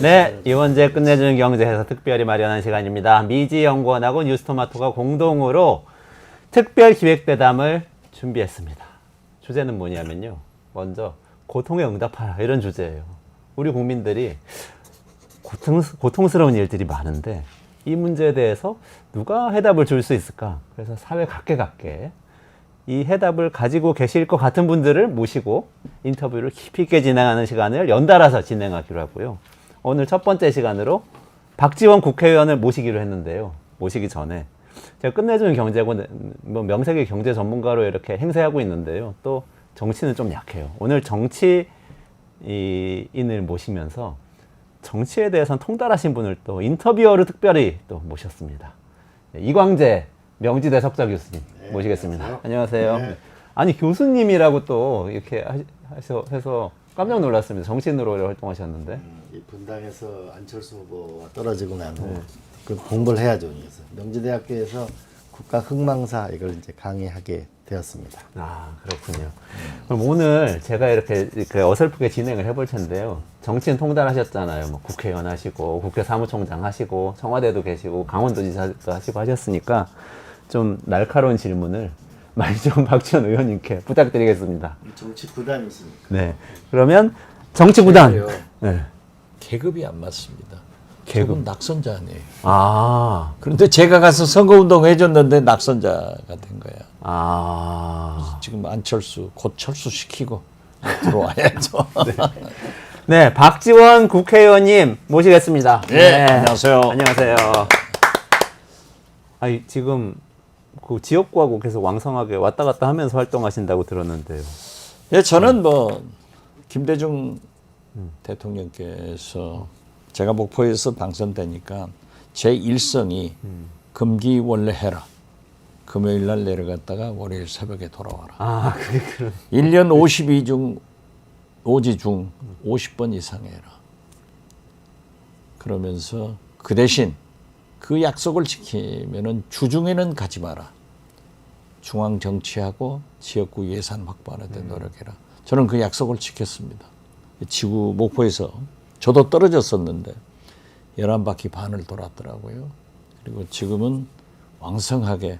네, 이원재 끝내주는 경제에서 특별히 마련한 시간입니다. 미지연구원하고 뉴스토마토가 공동으로 특별 기획대담을 준비했습니다. 주제는 뭐냐면요. 먼저 고통에 응답하라 이런 주제예요. 우리 국민들이 고통스러운 일들이 많은데 이 문제에 대해서 누가 해답을 줄 수 있을까? 그래서 사회 각계 이 해답을 가지고 계실 것 같은 분들을 모시고 인터뷰를 깊이 있게 진행하는 시간을 연달아서 진행하기로 하고요. 오늘 첫 번째 시간으로 박지원 국회의원을 모시기로 했는데요. 모시기 전에 제가 끝내주는 경제고 뭐 명색의 경제 전문가로 이렇게 행세하고 있는데요. 또 정치는 좀 약해요. 오늘 정치인을 모시면서 정치에 대해서는 통달하신 분을 또 인터뷰어로 특별히 또 모셨습니다. 이광재 명지대 석좌 교수님 모시겠습니다. 안녕하세요. 네. 아니 교수님이라고 또 이렇게 해서 깜짝 놀랐습니다. 정치인으로 활동하셨는데 이 분당에서 안철수 후보와 떨어지고 난 후 그 공부를 해야죠. 그래서 명지대학교에서 국가 흥망사 이걸 이제 강의하게 되었습니다. 아 그렇군요. 그럼 오늘 제가 이렇게 어설프게 진행을 해볼 텐데요. 정치인 통달하셨잖아요. 뭐 국회의원 하시고 국회 사무총장 하시고 청와대도 계시고 강원도지사도 하시고 하셨으니까 좀 날카로운 질문을 많이 좀 박지원 의원님께 부탁드리겠습니다. 정치 구단이시니까. 네. 그러면 정치 구단. 네. 계급이 안 맞습니다. 계급? 저분 낙선자 아니에요. 아. 그런데 제가 가서 선거운동 해줬는데 낙선자가 된 거야. 아. 지금 안철수 곧 철수시키고 들어와야죠. 네. 박지원 국회의원님 모시겠습니다. 네. 안녕하세요. 안녕하세요. 아니, 지금 그 지역구하고 계속 왕성하게 왔다 갔다 하면서 활동하신다고 들었는데요. 예, 저는 뭐 김대중 대통령께서 제가 목포에서 당선되니까 제 일성이 금기 원래 해라. 금요일 날 내려갔다가 월요일 새벽에 돌아와라. 아, 그래. 1년 52 중, 오지 중 50번 이상 해라. 그러면서 그 대신 그 약속을 지키면은 주중에는 가지 마라. 중앙 정치하고 지역구 예산 확보하는 데 노력해라. 저는 그 약속을 지켰습니다. 지구 목포에서 저도 떨어졌었는데 11바퀴 반을 돌았더라고요. 그리고 지금은 왕성하게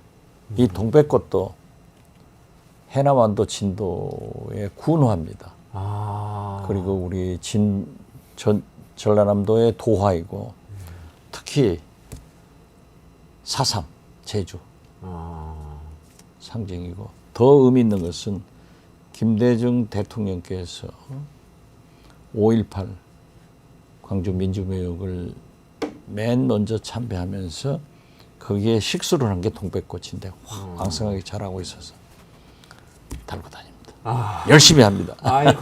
이 동백꽃도 해남완도 진도의 군화입니다. 아. 그리고 우리 전라남도의 도화이고 특히 4.3 제주 상징이고 더 의미 있는 것은 김대중 대통령께서 5.18 광주 민주묘역을 맨 먼저 참배하면서 거기에 식수를 한 게 동백꽃인데 왕성하게 자라고 있어서 달고 다닙니다. 열심히 합니다. 아이고.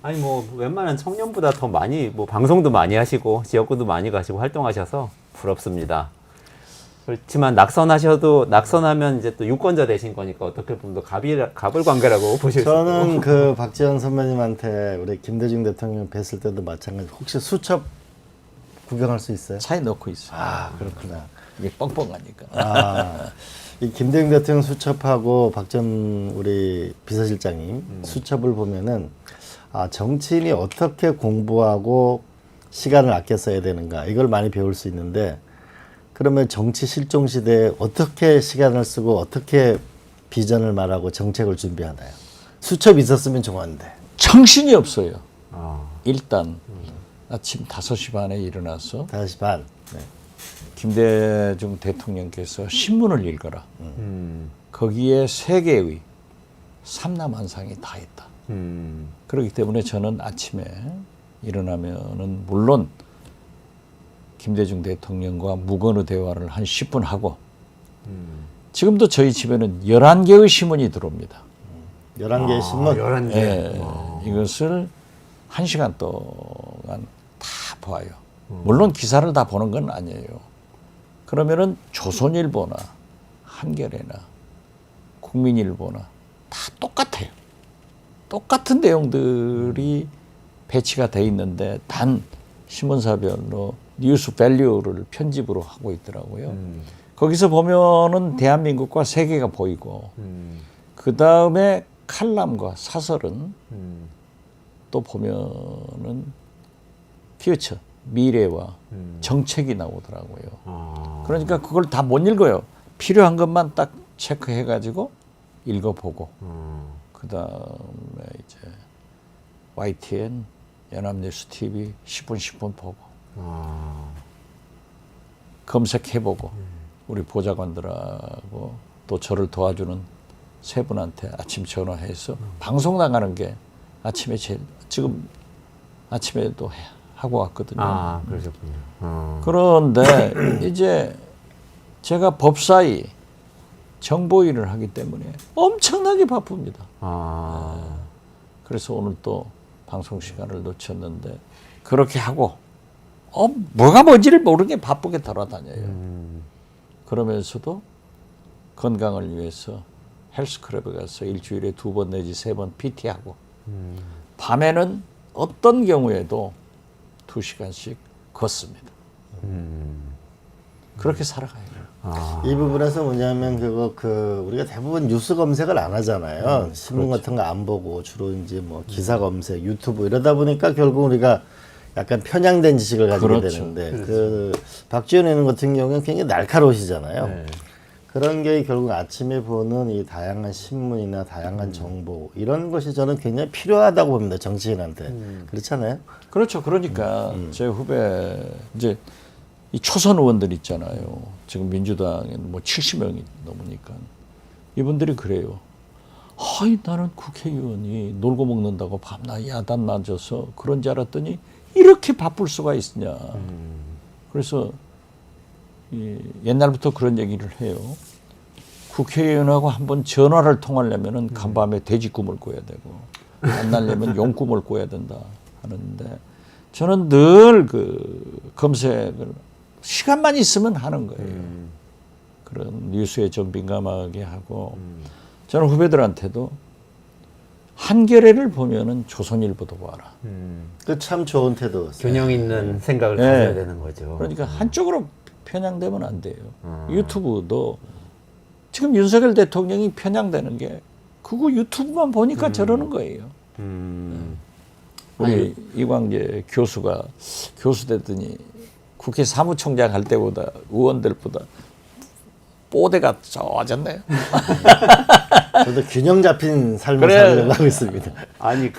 아니 뭐 웬만한 청년보다 더 많이 뭐 방송도 많이 하시고 지역구도 많이 가시고 활동하셔서 부럽습니다. 그렇지만 낙선하면 이제 또 유권자 되신 거니까 어떻게 보면 또 갑을 관계라고 보실 수 있고. 저는 그 박지원 선배님한테 우리 김대중 대통령 뵀을 때도 마찬가지. 혹시 수첩 구경할 수 있어요? 차에 넣고 있어요. 아 그렇구나. 이게 뻥뻥하니까. 이 김대중 대통령 수첩하고 박전 우리 비서실장님 수첩을 보면은 정치인이 어떻게 공부하고 시간을 아껴 써야 되는가 이걸 많이 배울 수 있는데 그러면 정치 실종 시대에 어떻게 시간을 쓰고 어떻게 비전을 말하고 정책을 준비하나요? 수첩이 있었으면 좋았는데. 정신이 없어요. 일단 아침 5시 반에 일어나서 5시 반. 네. 김대중 대통령께서 신문을 읽어라. 거기에 세계의 삼남한상이 다 있다. 그렇기 때문에 저는 아침에 일어나면은 물론 김대중 대통령과 무건의 대화를 한 10분 하고 지금도 저희 집에는 11개의 신문이 들어옵니다. 11개의 신문? 11개. 예, 이것을 1시간 동안 다 봐요. 물론 기사를 다 보는 건 아니에요. 그러면은 조선일보나 한겨레나 국민일보나 다 똑같아요. 똑같은 내용들이 배치가 돼 있는데 단 신문사별로 뉴스 밸류를 편집으로 하고 있더라고요. 거기서 보면은 대한민국과 세계가 보이고 그 다음에 칼럼과 사설은 또 보면은 퓨처 미래와 정책이 나오더라고요. 그러니까 그걸 다 못 읽어요. 필요한 것만 딱 체크해가지고 읽어보고 그 다음에 이제 YTN, 연합뉴스 TV 10분 10분 보고 검색해보고 우리 보좌관들하고 또 저를 도와주는 세 분한테 아침 전화해서 방송 나가는 게 아침에 지금 아침에도 하고 왔거든요. 아, 그러셨군요. 그런데 이제 제가 법사위 정보위를 하기 때문에 엄청나게 바쁩니다. 그래서 오늘 또 방송 시간을 놓쳤는데 그렇게 하고 뭐가 뭔지를 모르게 바쁘게 돌아다녀요. 그러면서도 건강을 위해서 헬스클럽에 가서 일주일에 2번 내지 3번 PT하고 밤에는 어떤 경우에도 2시간씩 걷습니다. 그렇게 살아가요. 이 부분에서 뭐냐면 우리가 대부분 뉴스 검색을 안 하잖아요. 신문 같은 거 안 보고 주로 이제 뭐 기사 검색, 유튜브 이러다 보니까 결국 우리가 약간 편향된 지식을 가지게 그렇죠. 되는데 그 박지원 의원 같은 경우는 굉장히 날카로우시잖아요. 네. 그런 게 결국 아침에 보는 이 다양한 신문이나 다양한 정보 이런 것이 저는 굉장히 필요하다고 봅니다. 정치인한테. 그렇잖아요. 그렇죠. 그러니까 제 후배 이제 이 초선 의원들 있잖아요. 지금 민주당에는 뭐 70명이 넘으니까 이분들이 그래요. 나는 국회의원이 놀고 먹는다고 밤낮 야단 맞아서 그런 줄 알았더니 이렇게 바쁠 수가 있느냐. 그래서 옛날부터 그런 얘기를 해요. 국회의원하고 한번 전화를 통하려면은 간밤에 돼지 꿈을 꿔야 되고 만나려면 용 꿈을 꿔야 된다 하는데 저는 늘 그 검색을 시간만 있으면 하는 거예요. 그런 뉴스에 좀 민감하게 하고 저는 후배들한테도 한겨레를 보면은 조선일보도 봐라. 그 참 좋은 태도. 균형 있는 생각을 네. 가져야 되는 거죠. 그러니까 한쪽으로 편향되면 안 돼요. 유튜브도 지금 윤석열 대통령이 편향되는 게 그거 유튜브만 보니까 저러는 거예요. 우리 이광재 교수가 교수 됐더니 국회 사무총장 할 때보다 의원들보다 뽀대가 좋아졌네요. 저도 균형 잡힌 삶을 그래. 살려고 하고 있습니다. 아니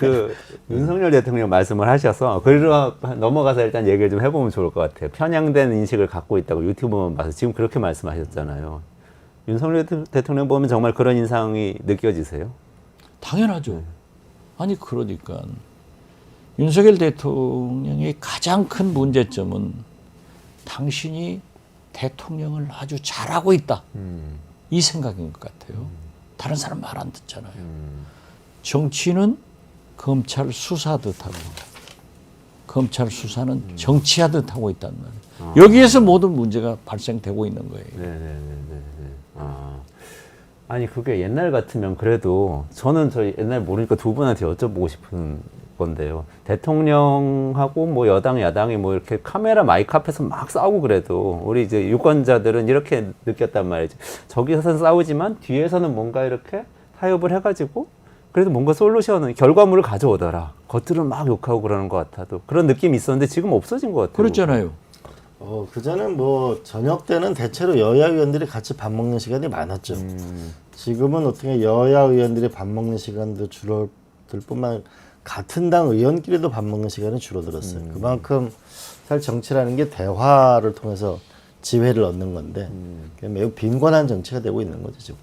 윤석열 대통령 말씀을 하셔서 그리로 넘어가서 일단 얘기를 좀 해보면 좋을 것 같아요. 편향된 인식을 갖고 있다고 유튜브만 봐서 지금 그렇게 말씀하셨잖아요. 윤석열 대통령 보면 정말 그런 인상이 느껴지세요? 당연하죠. 아니 그러니까 윤석열 대통령의 가장 큰 문제점은 당신이 대통령을 아주 잘하고 있다. 이 생각인 것 같아요. 다른 사람 말 안 듣잖아요. 정치는 검찰 수사하듯 하고 검찰 수사는 정치하듯 하고 있단 말이에요. 여기에서 모든 문제가 발생되고 있는 거예요. 네네네. 아니 그게 옛날 같으면 그래도 저는 옛날 모르니까 두 분한테 여쭤보고 싶은 건데요. 대통령하고 뭐 여당 야당이 뭐 이렇게 카메라 마이크 앞에서 막 싸우고 그래도 우리 이제 유권자들은 이렇게 느꼈단 말이죠. 저기서는 싸우지만 뒤에서는 뭔가 이렇게 타협을 해가지고 그래도 뭔가 솔루션은 결과물을 가져오더라. 겉으로는 막 욕하고 그러는 것 같아도 그런 느낌이 있었는데 지금 없어진 것 같아요. 그렇잖아요. 그전엔 뭐 저녁 때는 대체로 여야 의원들이 같이 밥 먹는 시간이 많았죠. 지금은 어떻게 여야 의원들이 밥 먹는 시간도 줄어들 뿐만 아니라 같은 당 의원끼리도 밥 먹는 시간이 줄어들었어요. 그만큼 사실 정치라는 게 대화를 통해서 지혜를 얻는 건데 매우 빈곤한 정치가 되고 있는 거죠 지금.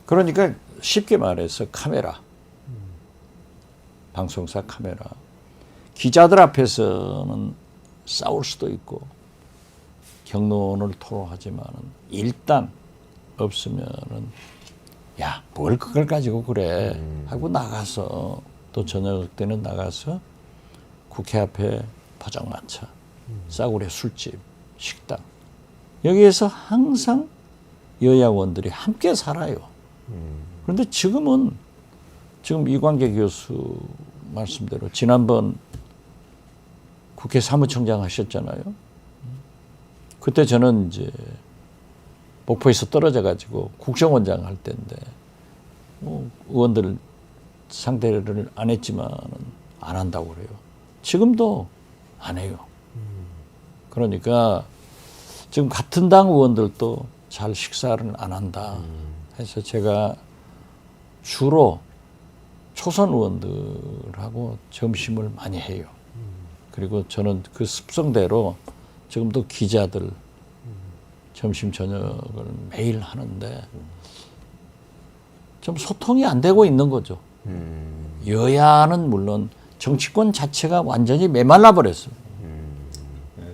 그러니까 쉽게 말해서 카메라, 방송사 카메라, 기자들 앞에서는 싸울 수도 있고 경론을 토로하지만은 일단 없으면은 야, 뭘 그걸 가지고 그래 하고 나가서 또 저녁 때는 나가서 국회 앞에 포장마차, 싸구려 술집, 식당 여기에서 항상 여야 의원들이 함께 살아요. 그런데 지금 이광재 교수 말씀대로 지난번 국회 사무총장 하셨잖아요. 그때 저는 이제 목포에서 떨어져 가지고 국정원장 할 때인데 뭐 의원들 상대를 안 했지만은 안 한다고 그래요. 지금도 안 해요. 그러니까 지금 같은 당 의원들도 잘 식사를 안 한다 해서 제가 주로 초선 의원들하고 점심을 많이 해요. 그리고 저는 그 습성대로 지금도 기자들 점심 저녁을 매일 하는데 좀 소통이 안 되고 있는 거죠. 여야는 물론 정치권 자체가 완전히 메말라 버렸어요.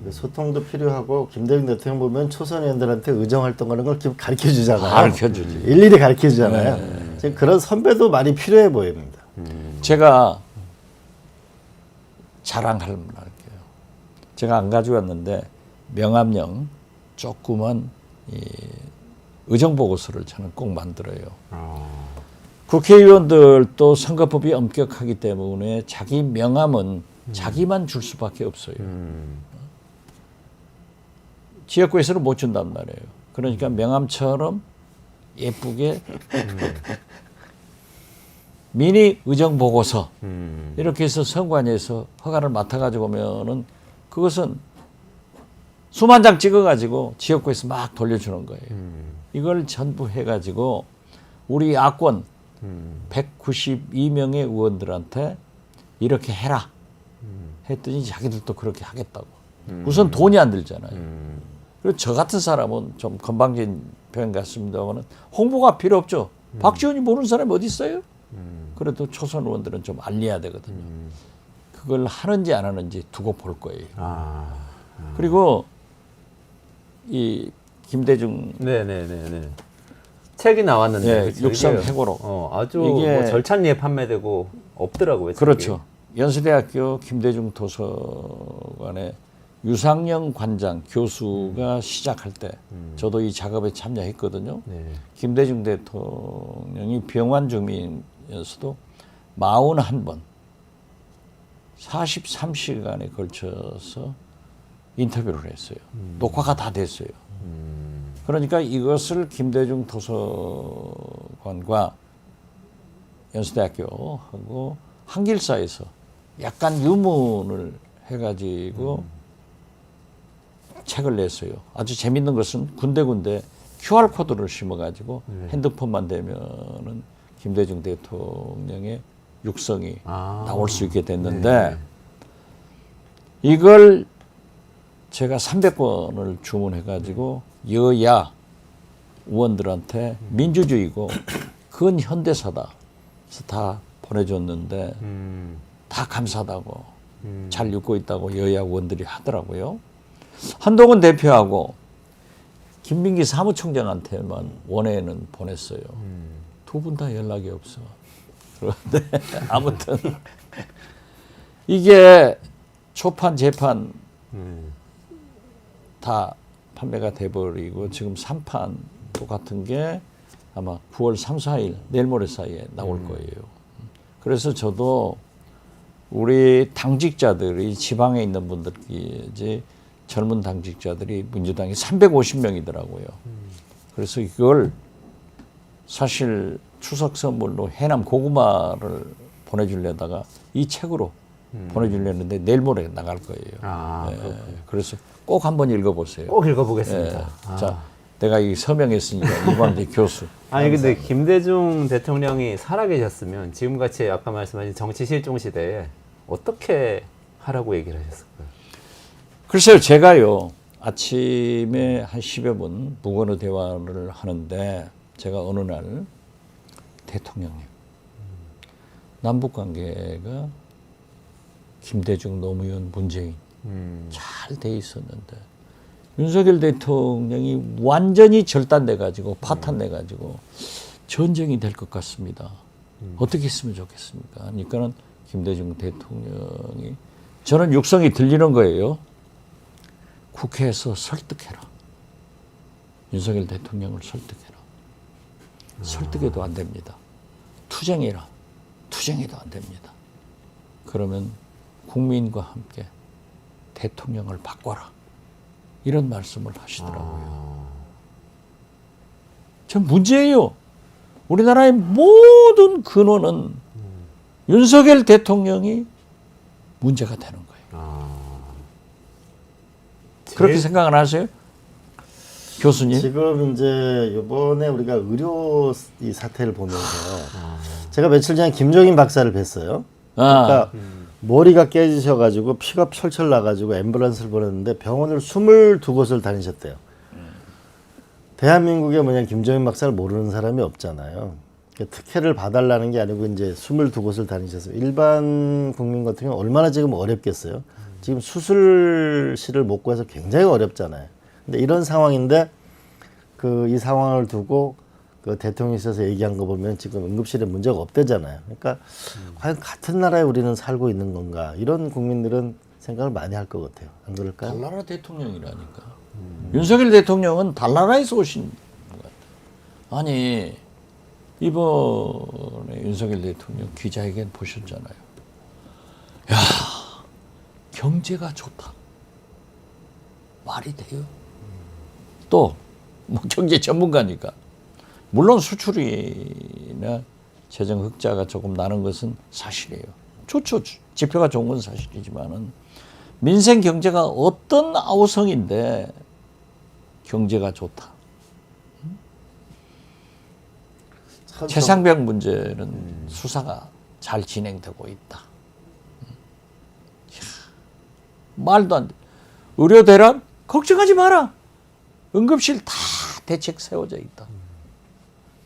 그 소통도 필요하고 김대중 대통령 보면 초선 의원들한테 의정 활동하는 걸 가르쳐 주잖아요. 가르쳐주지. 일일이 가르쳐 주잖아요. 지금 그런 선배도 많이 필요해 보입니다. 제가 자랑할 말 할게요. 제가 안 가져왔는데 명함형 조그만 이 의정 보고서를 저는 꼭 만들어요. 국회의원들도 선거법이 엄격하기 때문에 자기 명함은 자기만 줄 수밖에 없어요. 지역구에서는 못 준단 말이에요. 그러니까 명함처럼 예쁘게 미니 의정 보고서 이렇게 해서 선관위에서 허가를 맡아가지고 오면은 그것은 수만 장 찍어가지고 지역구에서 막 돌려주는 거예요. 이걸 전부 해가지고 우리 야권 192명의 의원들한테 이렇게 해라 했더니 자기들도 그렇게 하겠다고. 우선 돈이 안 들잖아요. 그리고 저 같은 사람은 좀 건방진 표현 같습니다만 홍보가 필요 없죠. 박지원이 모르는 사람이 어디 있어요? 그래도 초선 의원들은 좀 알려야 되거든요. 그걸 하는지 안 하는지 두고 볼 거예요. 그리고 이 김대중 네네네네. 책이 나왔는데 예, 그쵸? 육성 이게, 회고록. 아주 이게- 뭐 절찬리에 판매되고 없더라고요. 책이. 그렇죠. 연세대학교 김대중 도서관의 유상영 관장 교수가 시작할 때 저도 이 작업에 참여했거든요. 네. 김대중 대통령이 병환 중이면서도 41번 43시간에 걸쳐서 인터뷰를 했어요. 녹화가 다 됐어요. 그러니까 이것을 김대중 도서관과 연세대학교하고 한길사에서 약간 유문을 해가지고 책을 냈어요. 아주 재밌는 것은 군데군데 QR코드를 심어가지고 핸드폰만 대면은 김대중 대통령의 육성이 나올 수 있게 됐는데 이걸 제가 300번을 주문해가지고 여야 의원들한테 민주주의고 그건 현대사다. 그래서 다 보내줬는데 다 감사하다고 잘 읽고 있다고 여야 의원들이 하더라고요. 한동훈 대표하고 김민기 사무총장한테만 원회는 보냈어요. 두 분 다 연락이 없어. 그런데 아무튼 이게 초판 재판 다 판매가 돼버리고 지금 3판 똑같은 게 아마 9월 3, 4일 내일 모레 사이에 나올 거예요. 그래서 저도 우리 당직자들이 지방에 있는 분들이 이제 젊은 당직자들이 민주당이 350명이더라고요. 그래서 이걸 사실 추석 선물로 해남 고구마를 보내주려다가 이 책으로 보내주려는데 내일 모레 나갈 거예요. 네. 그래서 꼭 한번 읽어보세요. 꼭 읽어보겠습니다. 네. 자, 내가 이 서명했으니까 이광재 교수. 아니 근데 김대중 대통령이 살아계셨으면 지금같이 아까 말씀하신 정치 실종 시대에 어떻게 하라고 얘기를 하셨을까요? 글쎄요, 제가요 아침에 한 10여 분 무건의 대화를 하는데 제가 어느 날 대통령님 남북 관계가 김대중, 노무현, 문재인 잘 돼 있었는데 윤석열 대통령이 완전히 절단돼 가지고 파탄내 가지고 전쟁이 될 것 같습니다. 어떻게 했으면 좋겠습니까? 그러니까는 김대중 대통령이 저는 육성이 들리는 거예요. 국회에서 설득해라. 윤석열 대통령을 설득해라. 설득해도 안 됩니다. 투쟁해라. 투쟁해도 안 됩니다. 그러면 국민과 함께 대통령을 바꿔라. 이런 말씀을 하시더라고요. 전 문제예요. 우리나라의 모든 근원은 윤석열 대통령이 문제가 되는 거예요. 그렇게 생각을 하세요? 교수님? 지금 이제 이번에 우리가 의료 이 사태를 보면서 제가 며칠 전에 김종인 박사를 뵀어요. 그러니까 머리가 깨지셔가지고 피가 철철 나가지고 앰뷸런스를 보냈는데 병원을 22곳을 다니셨대요. 대한민국에 뭐냐 김종인 박사를 모르는 사람이 없잖아요. 그러니까 특혜를 봐달라는 게 아니고 이제 22곳을 다니셔서 일반 국민 같은 경우는 얼마나 지금 어렵겠어요. 지금 수술실을 못 구해서 굉장히 어렵잖아요. 근데 이런 상황인데 그 이 상황을 두고 그 대통령실에서 얘기한 거 보면 지금 응급실에 문제가 없대잖아요. 그러니까 과연 같은 나라에 우리는 살고 있는 건가 이런 국민들은 생각을 많이 할 것 같아요. 안 그럴까요? 달나라 대통령이라니까. 윤석열 대통령은 달나라에서 오신 것 같아요. 아니 이번에 윤석열 대통령 기자회견 보셨잖아요. 야 경제가 좋다. 말이 돼요? 또 뭐 경제 전문가니까 물론 수출이나 재정 흑자가 조금 나는 것은 사실이에요. 좋죠. 지표가 좋은 건 사실이지만은 민생 경제가 어떤 아우성인데 경제가 좋다. 최상병 문제는 수사가 잘 진행되고 있다. 말도 안 돼. 의료 대란 걱정하지 마라. 응급실 다 대책 세워져 있다.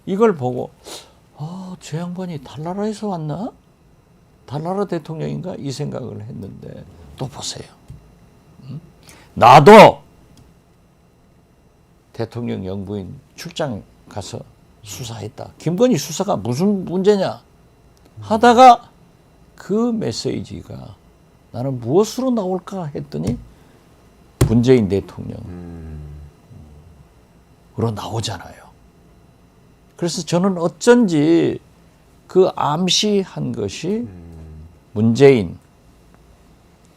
이걸 보고 저 양반이 달나라에서 왔나? 달나라 대통령인가? 이 생각을 했는데 또 보세요. 나도 대통령 영부인 출장 가서 수사했다. 김건희 수사가 무슨 문제냐? 하다가 그 메시지가 나는 무엇으로 나올까 했더니 문재인 대통령으로 나오잖아요. 그래서 저는 어쩐지 그 암시한 것이 문재인,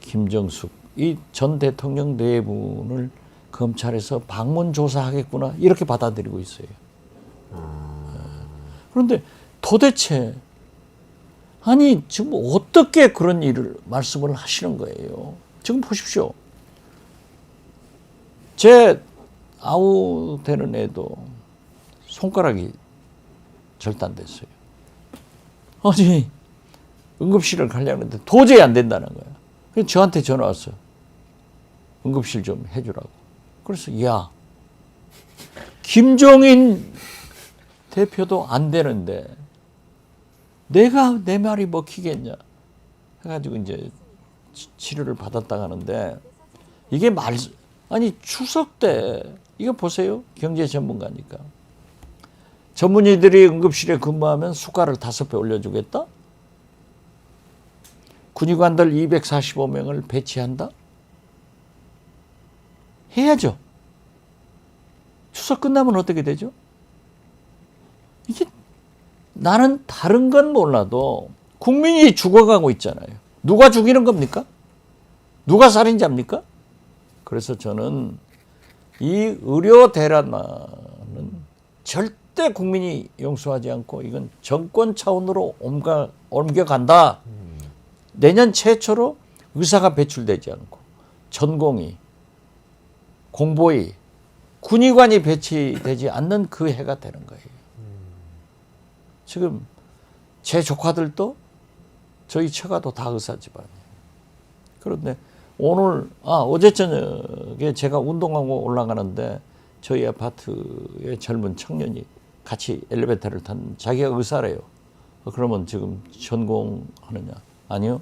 김정숙 이 전 대통령 네 분을 검찰에서 방문 조사하겠구나 이렇게 받아들이고 있어요. 그런데 도대체 아니 지금 어떻게 그런 일을 말씀을 하시는 거예요? 지금 보십시오. 제 아우되는 애도 손가락이 절단됐어요. 아니 응급실을 가려는데 도저히 안 된다는 거야. 그래서 저한테 전화 왔어요. 응급실 좀 해주라고. 그래서 야 김종인 대표도 안 되는데 내가 내 말이 먹히겠냐 해가지고 이제 치료를 받았다 가는데 이게 아니 추석 때 이거 보세요. 경제 전문가니까 전문의들이 응급실에 근무하면 수가를 5배 올려주겠다. 군의관들 245명을 배치한다. 해야죠. 추석 끝나면 어떻게 되죠? 이게 나는 다른 건 몰라도 국민이 죽어가고 있잖아요. 누가 죽이는 겁니까? 누가 살인자입니까? 그래서 저는 이 의료 대란은 절대 국민이 용서하지 않고 이건 정권 차원으로 옮겨간다. 내년 최초로 의사가 배출되지 않고 전공의, 공보의, 군의관이 배치되지 않는 그 해가 되는 거예요. 지금 제 조카들도 저희 처가도 다 의사 집안이에요. 그런데 어제 저녁에 제가 운동하고 올라가는데 저희 아파트의 젊은 청년이 같이 엘리베이터를 탄 자기가 의사래요. 그러면 지금 전공하느냐? 아니요.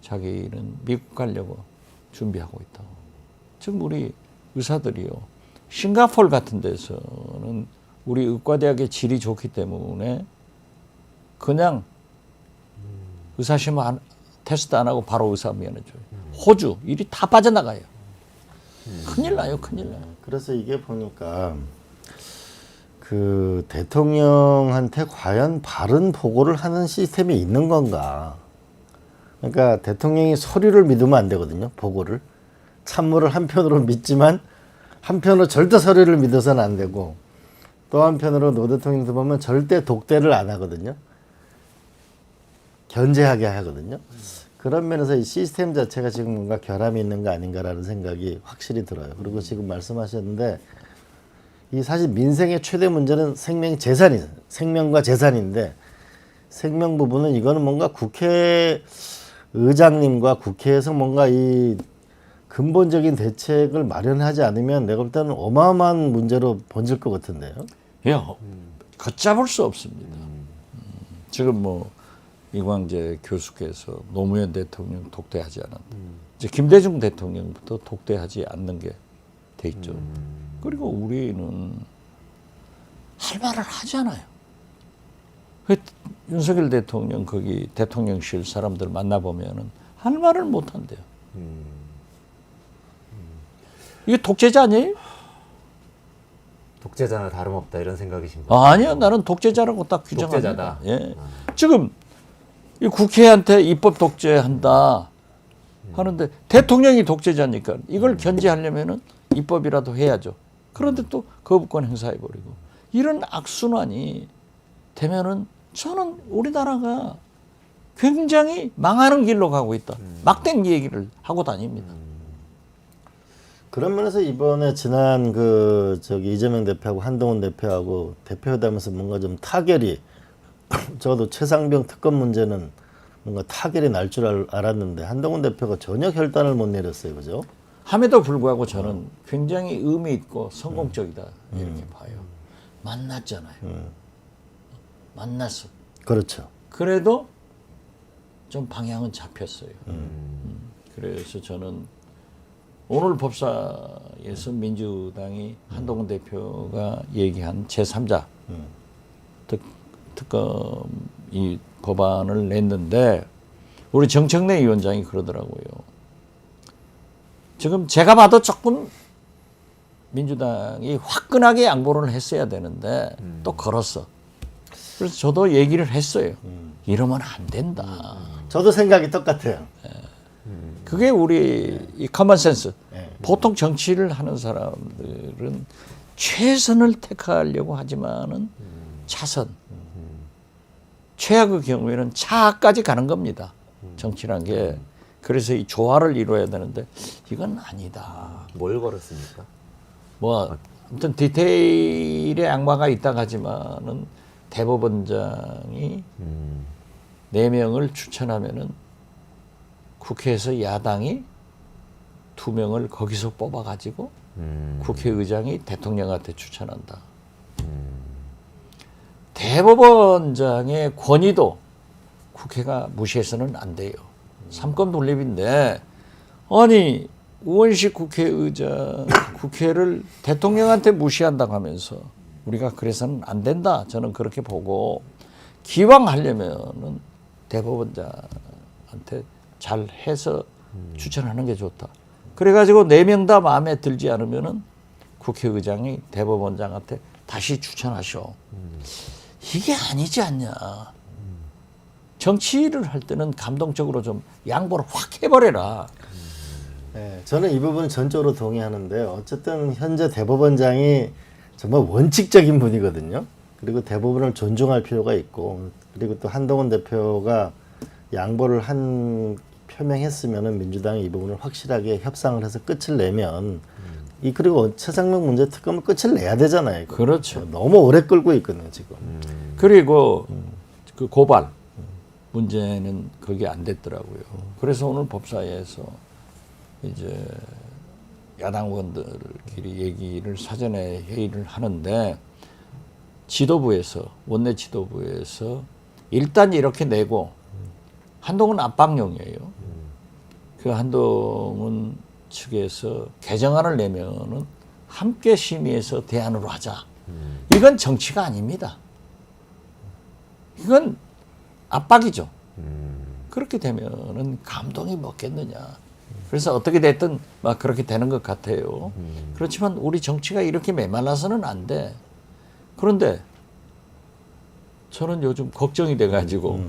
자기는 미국 가려고 준비하고 있다고. 지금 우리 의사들이요. 싱가포르 같은 데서는 우리 의과대학의 질이 좋기 때문에 그냥 의사시험 테스트 안 하고 바로 의사 면해줘요. 호주 일이 다 빠져나가요. 큰일 나요. 큰일 나요. 그래서 이게 보니까 그 대통령한테 과연 바른 보고를 하는 시스템이 있는 건가. 그러니까 대통령이 소리를 믿으면 안 되거든요. 보고를. 참모를 한편으로 믿지만 한편으로 절대 소리를 믿어서는 안 되고 또 한편으로 노 대통령도 보면 절대 독대를 안 하거든요. 견제하게 하거든요. 그런 면에서 이 시스템 자체가 지금 뭔가 결함이 있는 거 아닌가라는 생각이 확실히 들어요. 그리고 지금 말씀하셨는데 이 사실 민생의 최대 문제는 생명과 재산인데 생명 부분은 이거는 뭔가 국회의장님과 국회에서 뭔가 이 근본적인 대책을 마련하지 않으면 내가 볼 때는 어마어마한 문제로 번질 것 같은데요. 예, 걷잡을 수 없습니다. 지금 뭐 이광재 교수께서 노무현 대통령 독대하지 않았다. 이제 김대중 대통령부터 독대하지 않는 게 돼 있죠. 그리고 우리는 할 말을 하잖아요. 윤석열 대통령 거기 대통령실 사람들 만나보면은 할 말을 못 한대요. 이게 독재자 아니에요? 독재자나 다름없다 이런 생각이신가요? 아니요, 나는 독재자라고 딱 규정합니다. 독재자다. 예. 지금 이 국회한테 입법 독재한다 하는데 대통령이 독재자니까 이걸 견제하려면은 입법이라도 해야죠. 그런데 또 거부권 행사해버리고 이런 악순환이 되면은 저는 우리나라가 굉장히 망하는 길로 가고 있다. 막된 얘기를 하고 다닙니다. 그런 면에서 이번에 지난 이재명 대표하고 한동훈 대표하고 대표회담에서 뭔가 좀 타결이 저도 최상병 특검 문제는 뭔가 타결이 날 줄 알았는데 한동훈 대표가 전혀 결단을 못 내렸어요, 그죠? 함에도 불구하고 저는 굉장히 의미 있고 성공적이다 이렇게 봐요. 만났잖아요. 만났어. 그렇죠. 그래도 좀 방향은 잡혔어요. 그래서 저는 오늘 법사에서 민주당이 한동훈 대표가 얘기한 제3자 특검 이 법안을 냈는데 우리 정청래 위원장이 그러더라고요. 지금 제가 봐도 조금 민주당이 화끈하게 양보를 했어야 되는데 또 걸었어. 그래서 저도 얘기를 했어요. 이러면 안 된다. 저도 생각이 똑같아요. 그게 우리 이 커먼 센스. 네. 보통 정치를 하는 사람들은 최선을 택하려고 하지만은 차선. 최악의 경우에는 차까지 가는 겁니다. 정치란 게. 그래서 이 조화를 이루어야 되는데 이건 아니다. 뭘 걸었습니까? 뭐 아무튼 디테일의 악마가 있다 하지만은 대법원장이 4명을 추천하면은 국회에서 야당이 2명을 거기서 뽑아가지고 국회의장이 대통령한테 추천한다. 대법원장의 권위도 국회가 무시해서는 안 돼요. 3권 독립인데 아니 우원식 국회의장 국회를 대통령한테 무시한다고 하면서 우리가 그래서는 안 된다. 저는 그렇게 보고 기왕 하려면은 대법원장한테 잘 해서 추천하는 게 좋다. 그래가지고 4명 다 마음에 들지 않으면은 국회의장이 대법원장한테 다시 추천하셔. 이게 아니지 않냐. 정치를 할 때는 감동적으로 좀 양보를 확 해버려라. 네, 저는 이 부분은 전적으로 동의하는데 어쨌든 현재 대법원장이 정말 원칙적인 분이거든요. 그리고 대법원을 존중할 필요가 있고 그리고 또 한동훈 대표가 양보를 표명했으면은 민주당이 이 부분을 확실하게 협상을 해서 끝을 내면 그리고 최상병 문제 특검을 끝을 내야 되잖아요. 이거. 그렇죠. 너무 오래 끌고 있거든요 지금. 그리고 그 고발 문제는 그게 안 됐더라고요. 그래서 오늘 법사위에서 이제 야당 의원들끼리 얘기를 사전에 회의를 하는데 지도부에서 원내 지도부에서 일단 이렇게 내고 한동훈 압박용이에요. 그 한동훈 측에서 개정안을 내면은 함께 심의해서 대안으로 하자. 이건 정치가 아닙니다. 이건 압박이죠. 그렇게 되면은 감동이 먹겠느냐. 그래서 어떻게 됐든 막 그렇게 되는 것 같아요. 그렇지만 우리 정치가 이렇게 메말라서는 안 돼. 그런데 저는 요즘 걱정이 돼가지고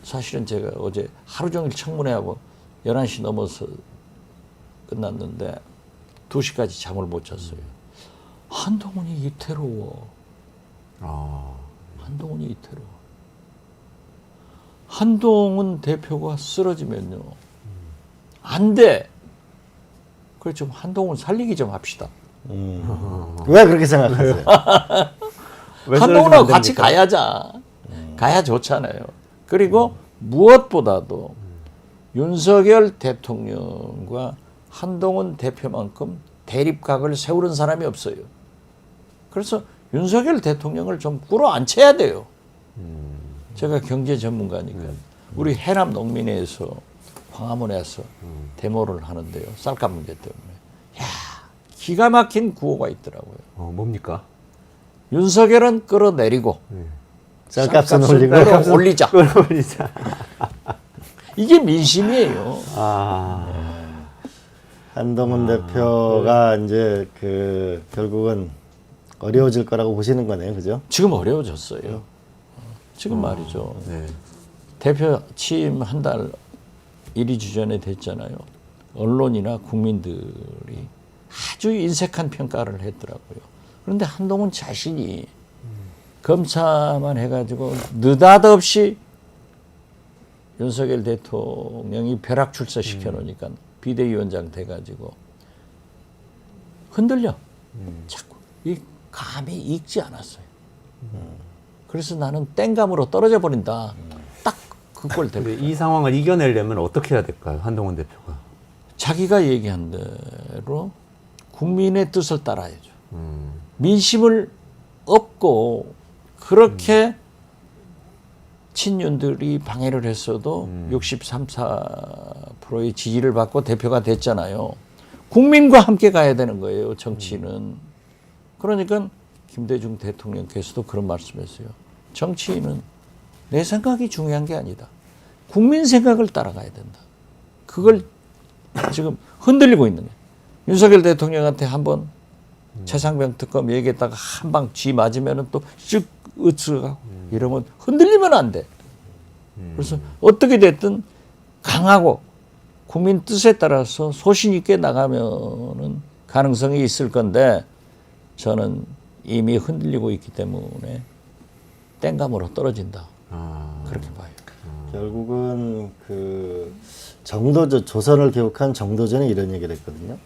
사실은 제가 어제 하루 종일 청문회하고 11시 넘어서 끝났는데 2시까지 잠을 못 잤어요. 한동훈이 이태로워. 한동훈이 이태로워. 한동훈 대표가 쓰러지면요. 안 돼. 그래 좀 한동훈 살리기 좀 합시다. 왜 그렇게 생각하세요? 왜 한동훈하고 쓰러지면 안 같이 됩니까? 가야자. 가야 좋잖아요. 그리고 무엇보다도 윤석열 대통령과 한동훈 대표만큼 대립각을 세우는 사람이 없어요. 그래서 윤석열 대통령을 좀 끌어안쳐야 돼요. 제가 경제 전문가니까 우리 해남 농민회에서 광화문에서 데모를 하는데요. 쌀값 문제 때문에. 야, 기가 막힌 구호가 있더라고요. 뭡니까? 윤석열은 끌어내리고 쌀값은 올리고 끌어올리자. 끌어올리자. 이게 민심이에요. 한동훈 대표가 이제 결국은 어려워질 거라고 보시는 거네요, 그죠? 지금 어려워졌어요. 지금 말이죠. 네. 대표 취임 한 달 이리 주전에 됐잖아요. 언론이나 국민들이 아주 인색한 평가를 했더라고요. 그런데 한동훈 자신이 검사만 해가지고 느닷없이 윤석열 대통령이 벼락 출세 시켜놓으니까 비대위원장 돼가지고 흔들려. 자꾸 이 감이 익지 않았어요. 그래서 나는 땡감으로 떨어져 버린다. 딱 그걸 대고 근데 이 상황을 이겨내려면 어떻게 해야 될까요? 한동훈 대표가. 자기가 얘기한 대로 국민의 뜻을 따라야죠. 민심을 얻고 그렇게 친윤들이 방해를 했어도 63, 4%의 지지를 받고 대표가 됐잖아요. 국민과 함께 가야 되는 거예요, 정치인은. 그러니까 김대중 대통령께서도 그런 말씀했어요. 정치인은 내 생각이 중요한 게 아니다. 국민 생각을 따라가야 된다. 그걸 지금 흔들리고 있는 거예요. 윤석열 대통령한테 한번 최상병 특검 얘기했다가 한 방 쥐 맞으면 또 쓱 으쓱하고 이러면 흔들리면 안 돼. 그래서 어떻게 됐든 강하고 국민 뜻에 따라서 소신 있게 나가면은 가능성이 있을 건데 저는 이미 흔들리고 있기 때문에 땡감으로 떨어진다. 그렇게 봐요. 결국은 조선을 개국한 정도전이 이런 얘기를 했거든요.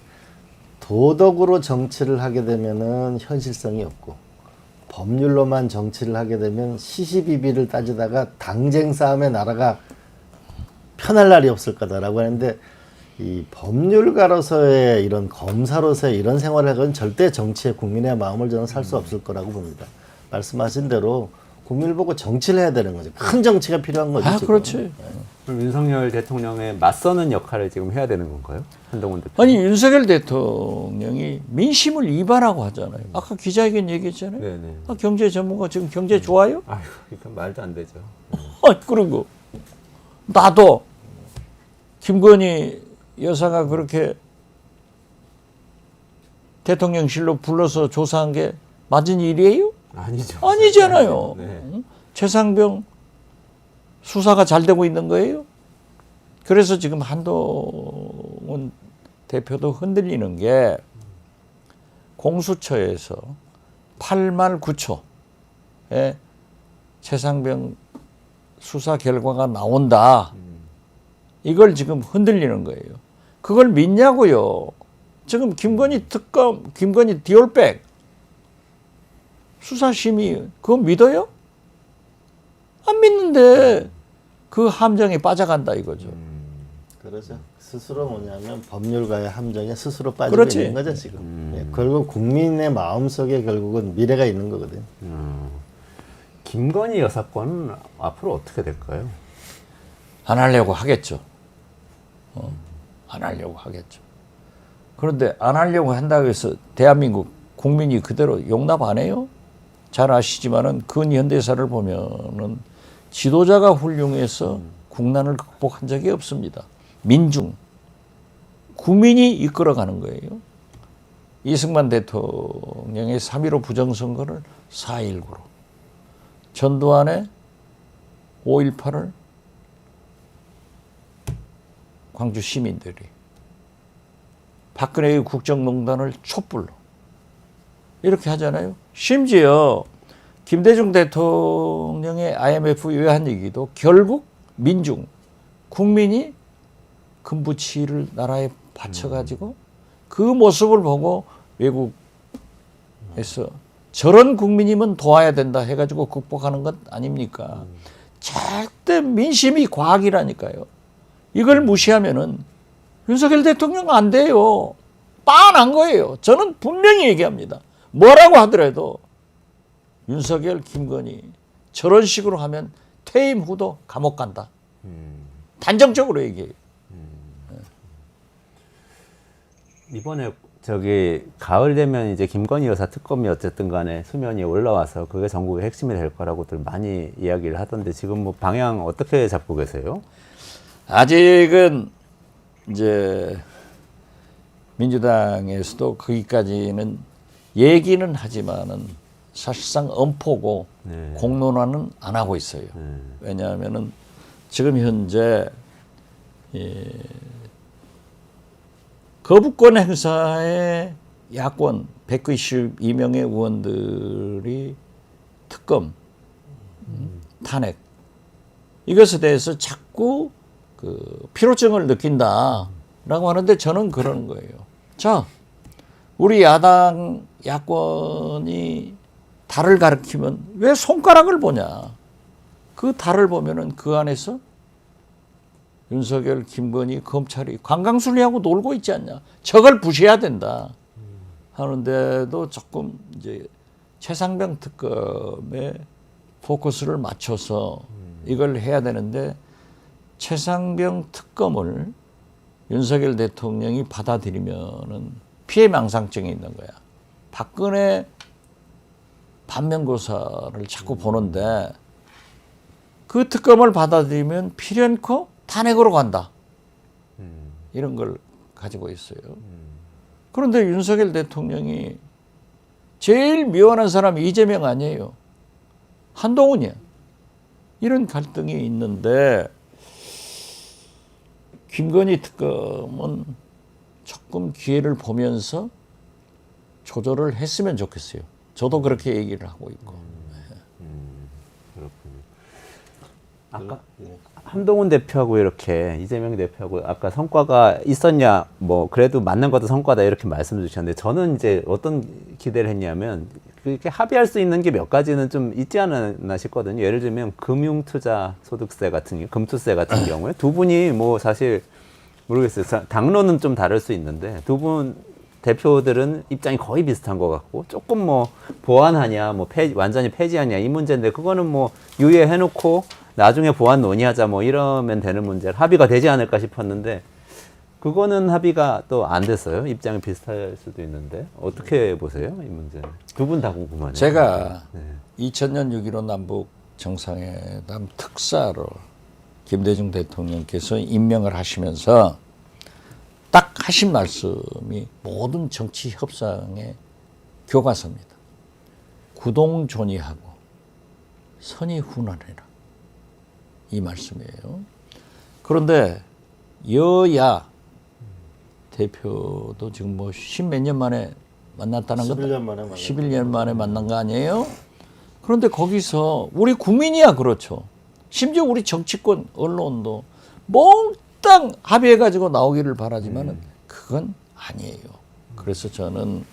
도덕으로 정치를 하게 되면은 현실성이 없고 법률로만 정치를 하게 되면 시시비비를 따지다가 당쟁 싸움에 나라가 편할 날이 없을 거다라고 하는데 이 법률가로서의 이런 검사로서의 이런 생활을 하고는 절대 정치에 국민의 마음을 저는 살 수 없을 거라고 봅니다. 말씀하신 대로 국민을 보고 정치를 해야 되는 거죠. 큰 정치가 필요한 거죠. 지금. 그렇지. 그럼 윤석열 대통령의 맞서는 역할을 지금 해야 되는 건가요? 한동훈 대표. 아니 윤석열 대통령이 민심을 위반하고 하잖아요. 아까 기자회견 얘기했잖아요. 네네. 경제 전문가 지금 경제 좋아요? 아유, 이건 말도 안 되죠. 그리고 나도 김건희 여사가 그렇게 대통령실로 불러서 조사한 게 맞은 일이에요? 아니죠. 아니잖아요. 네. 응? 최상병 수사가 잘 되고 있는 거예요? 그래서 지금 한동훈 대표도 흔들리는 게 공수처에서 8말 9초에 최상병 수사 결과가 나온다. 이걸 지금 흔들리는 거예요. 그걸 믿냐고요. 지금 김건희 특검, 김건희 디올백 수사심의 그거 믿어요? 안 믿는데 그 함정에 빠져간다 이거죠. 그렇죠. 스스로 뭐냐면 법률가의 함정에 스스로 빠지고 그렇지. 있는 거죠 지금. 예, 결국 국민의 마음속에 결국은 미래가 있는 거거든요. 김건희 여사건은 앞으로 어떻게 될까요? 안 하려고 하겠죠. 안 하려고 하겠죠. 그런데 안 하려고 한다고 해서 대한민국 국민이 그대로 용납 안 해요? 잘 아시지만은 근현대사를 보면은 지도자가 훌륭해서 국난을 극복한 적이 없습니다. 민중, 국민이 이끌어가는 거예요. 이승만 대통령의 3.15 부정선거를 4.19로, 전두환의 5.18을 광주 시민들이, 박근혜의 국정농단을 촛불로 이렇게 하잖아요. 심지어 김대중 대통령의 IMF 외환위기도 결국 민중, 국민이 금부치를 나라에 바쳐가지고 그 모습을 보고 외국에서 저런 국민이면 도와야 된다 해가지고 극복하는 것 아닙니까? 절대 민심이 과학이라니까요. 이걸 무시하면은 윤석열 대통령 안 돼요. 빤한 거예요. 저는 분명히 얘기합니다. 뭐라고 하더라도 윤석열, 김건희 저런 식으로 하면 퇴임 후도 감옥 간다. 단정적으로 얘기해요. 이번에 저기 가을 되면 이제 김건희 여사 특검이 어쨌든 간에 수면이 올라와서 그게 전국의 핵심이 될 거라고들 많이 이야기를 하던데 지금 뭐 방향 어떻게 잡고 계세요? 아직은 이제 민주당에서도 거기까지는 얘기는 하지만은 사실상 엄포고 네. 공론화는 안 하고 있어요. 왜냐하면은 지금 현재 거부권 행사에 야권 192명의 의원들이 특검, 탄핵 이것에 대해서 자꾸 그 피로증을 느낀다라고 하는데 저는 그러는 거예요. 자, 우리 야당 야권이 달을 가리키면 왜 손가락을 보냐? 그 달을 보면은 그 안에서 윤석열, 김건희, 검찰이 관광순리하고 놀고 있지 않냐. 저걸 부셔야 된다. 하는데도 조금 이제 최상병 특검에 포커스를 맞춰서 이걸 해야 되는데 최상병 특검을 윤석열 대통령이 받아들이면은 피해망상증이 있는 거야. 박근혜 반면교사를 자꾸 보는데 그 특검을 받아들이면 필연코 탄핵으로 간다. 이런 걸 가지고 있어요. 그런데 윤석열 대통령이 제일 미워하는 사람이 이재명 아니에요. 한동훈이야. 이런 갈등이 있는데 김건희 특검은 조금 기회를 보면서 조절을 했으면 좋겠어요. 저도 그렇게 얘기를 하고 있고. 아까 한동훈 대표하고 이렇게 이재명 대표하고 아까 성과가 있었냐 뭐 그래도 맞는 것도 성과다 이렇게 말씀 주셨는데 저는 이제 어떤 기대를 했냐면 그렇게 합의할 수 있는 게 몇 가지는 좀 있지 않았나 싶거든요. 예를 들면 금융투자소득세 같은 경우, 금투세 같은 경우에 두 분이 뭐 사실 모르겠어요. 당론은 좀 다를 수 있는데 두 분 대표들은 입장이 거의 비슷한 것 같고 조금 뭐 보완하냐 뭐 완전히 폐지하냐 이 문제인데 그거는 뭐 유예해놓고 나중에 보완 논의하자 뭐 이러면 되는 문제를 합의가 되지 않을까 싶었는데 그거는 합의가 또 안 됐어요. 입장이 비슷할 수도 있는데 어떻게 보세요? 이 문제는. 두 분 다 궁금하네요. 제가 2000년 6.15 남북 정상회담 특사로 김대중 대통령께서 임명을 하시면서 딱 하신 말씀이 모든 정치 협상의 교과서입니다. 구동존의하고 선의훈환해라. 이 말씀이에요. 그런데 여야 대표도 지금 뭐 10몇 년 만에 만났다는 건 11년 만에 11년 만에 만난 거 아니에요? 그런데 거기서 우리 국민이야 그렇죠. 심지어 우리 정치권 언론도 몽땅 합의해가지고 나오기를 바라지만은 그건 아니에요. 그래서 저는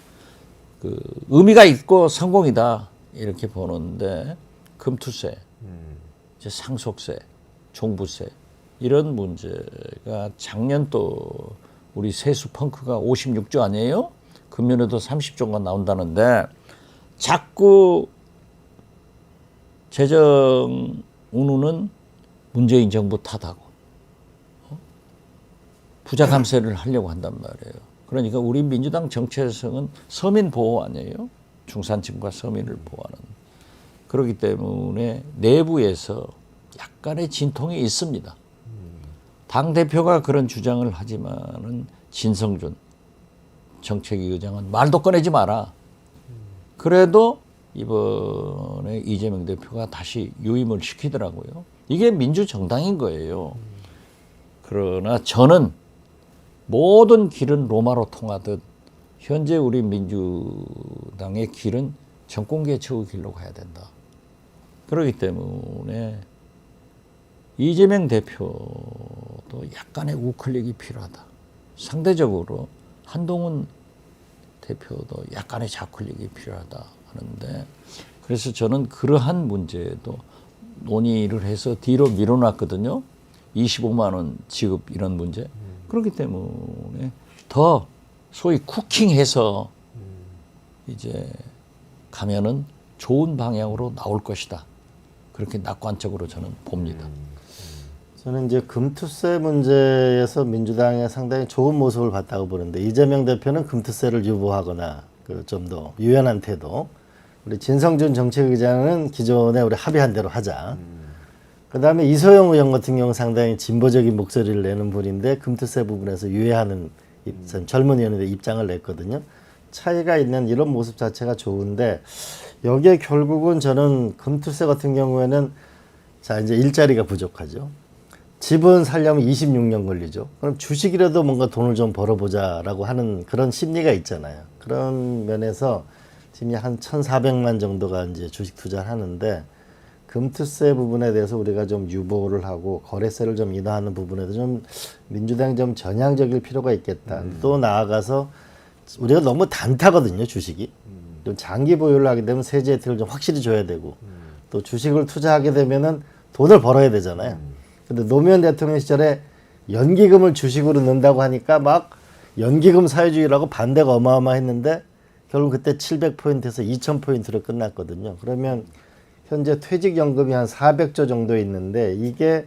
그 의미가 있고 성공이다 이렇게 보는데 금투세, 이제 상속세, 종부세 이런 문제가 작년 또 우리 세수 펑크가 56조 아니에요? 금년에도 30조가 나온다는데 자꾸 재정 운운은 문재인 정부 탓하고 부자 감세를 하려고 한단 말이에요. 그러니까 우리 민주당 정체성은 서민 보호 아니에요? 중산층과 서민을 보호하는. 그렇기 때문에 내부에서 약간의 진통이 있습니다. 당대표가 그런 주장을 하지만은 진성준 정책위 의장은 말도 꺼내지 마라. 그래도 이번에 이재명 대표가 다시 유임을 시키더라고요. 이게 민주정당인 거예요. 그러나 저는 모든 길은 로마로 통하듯 현재 우리 민주당의 길은 정권개혁의 길로 가야 된다. 그렇기 때문에 이재명 대표도 약간의 우클릭이 필요하다. 상대적으로 한동훈 대표도 약간의 좌클릭이 필요하다 하는데, 그래서 저는 그러한 문제도 논의를 해서 뒤로 밀어놨거든요. 25만 원 지급 이런 문제. 그렇기 때문에 더 소위 쿠킹해서 이제 가면은 좋은 방향으로 나올 것이다. 그렇게 낙관적으로 저는 봅니다. 저는 이제 금투세 문제에서 민주당이 상당히 좋은 모습을 봤다고 보는데, 이재명 대표는 금투세를 유보하거나 그 좀 더 유연한 태도, 우리 진성준 정책의장은 기존에 우리 합의한 대로 하자. 그다음에 이소영 의원 같은 경우 상당히 진보적인 목소리를 내는 분인데 금투세 부분에서 유예하는 젊은 의원의 입장을 냈거든요. 차이가 있는 이런 모습 자체가 좋은데, 여기에 결국은 저는 금투세 같은 경우에는 자 이제 일자리가 부족하죠. 집은 살려면 26년 걸리죠. 그럼 주식이라도 뭔가 돈을 좀 벌어보자라고 하는 그런 심리가 있잖아요. 그런 면에서 지금 한 1,400만 정도가 이제 주식 투자를 하는데, 금투세 부분에 대해서 우리가 좀 유보를 하고 거래세를 좀 인하하는 부분에도 좀 민주당이 좀 전향적일 필요가 있겠다. 또 나아가서 우리가 너무 단타거든요, 주식이. 좀 장기 보유를 하게 되면 세제 혜택을 좀 확실히 줘야 되고, 또 주식을 투자하게 되면은 돈을 벌어야 되잖아요. 근데 노무현 대통령 시절에 연기금을 주식으로 넣는다고 하니까 막 연기금 사회주의라고 반대가 어마어마했는데, 결국 그때 700포인트에서 2000포인트로 끝났거든요. 그러면 현재 퇴직연금이 한 400조 정도 있는데, 이게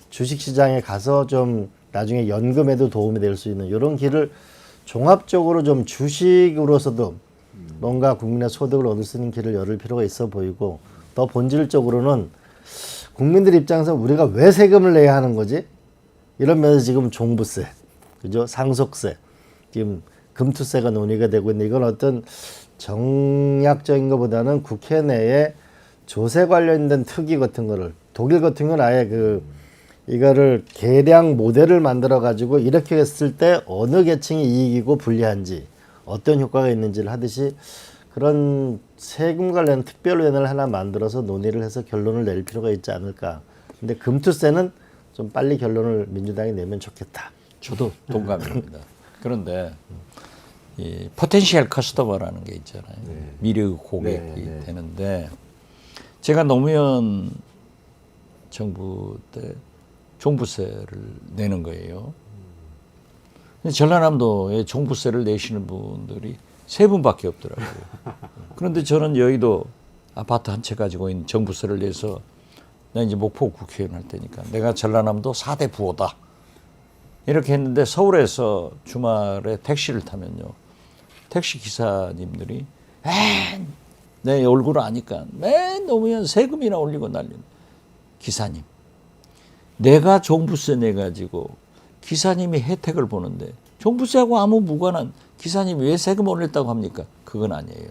주식시장에 가서 좀 나중에 연금에도 도움이 될 수 있는 이런 길을 종합적으로 좀 주식으로서도 뭔가 국민의 소득을 얻을 수 있는 길을 열을 필요가 있어 보이고, 더 본질적으로는 국민들 입장에서 우리가 왜 세금을 내야 하는 거지? 이런 면에서 지금 종부세, 그죠? 상속세, 지금 금투세가 논의가 되고 있는데, 이건 어떤 정략적인 것보다는 국회 내에 조세 관련된 특위 같은 거를, 독일 같은 건 아예 이거를 계량 모델을 만들어 가지고 이렇게 했을 때 어느 계층이 이익이고 불리한지, 어떤 효과가 있는지를 하듯이 그런 세금 관련 특별위원회를 하나 만들어서 논의를 해서 결론을 낼 필요가 있지 않을까. 근데 금투세는 좀 빨리 결론을 민주당이 내면 좋겠다. 저도 동감입니다. 그런데 이 포텐셜 커스터머라는 게 있잖아요. 미래 고객이 되는데, 제가 노무현 정부 때 종부세를 내는 거예요. 근데 전라남도에 종부세를 내시는 분들이 3분밖에 없더라고요. 그런데 저는 여의도 아파트 한 채 가지고 있는 종부세를 내서, 내가 이제 목포 국회의원 할 테니까 내가 전라남도 4대 부호다, 이렇게 했는데, 서울에서 주말에 택시를 타면요, 택시 기사님들이 내 얼굴을 아니까 맨 노무현 세금이나 올리고 난리는. 기사님, 내가 종부세 내가지고 기사님이 혜택을 보는데 종부세하고 아무 무관한 기사님이 왜 세금 올렸다고 합니까? 그건 아니에요.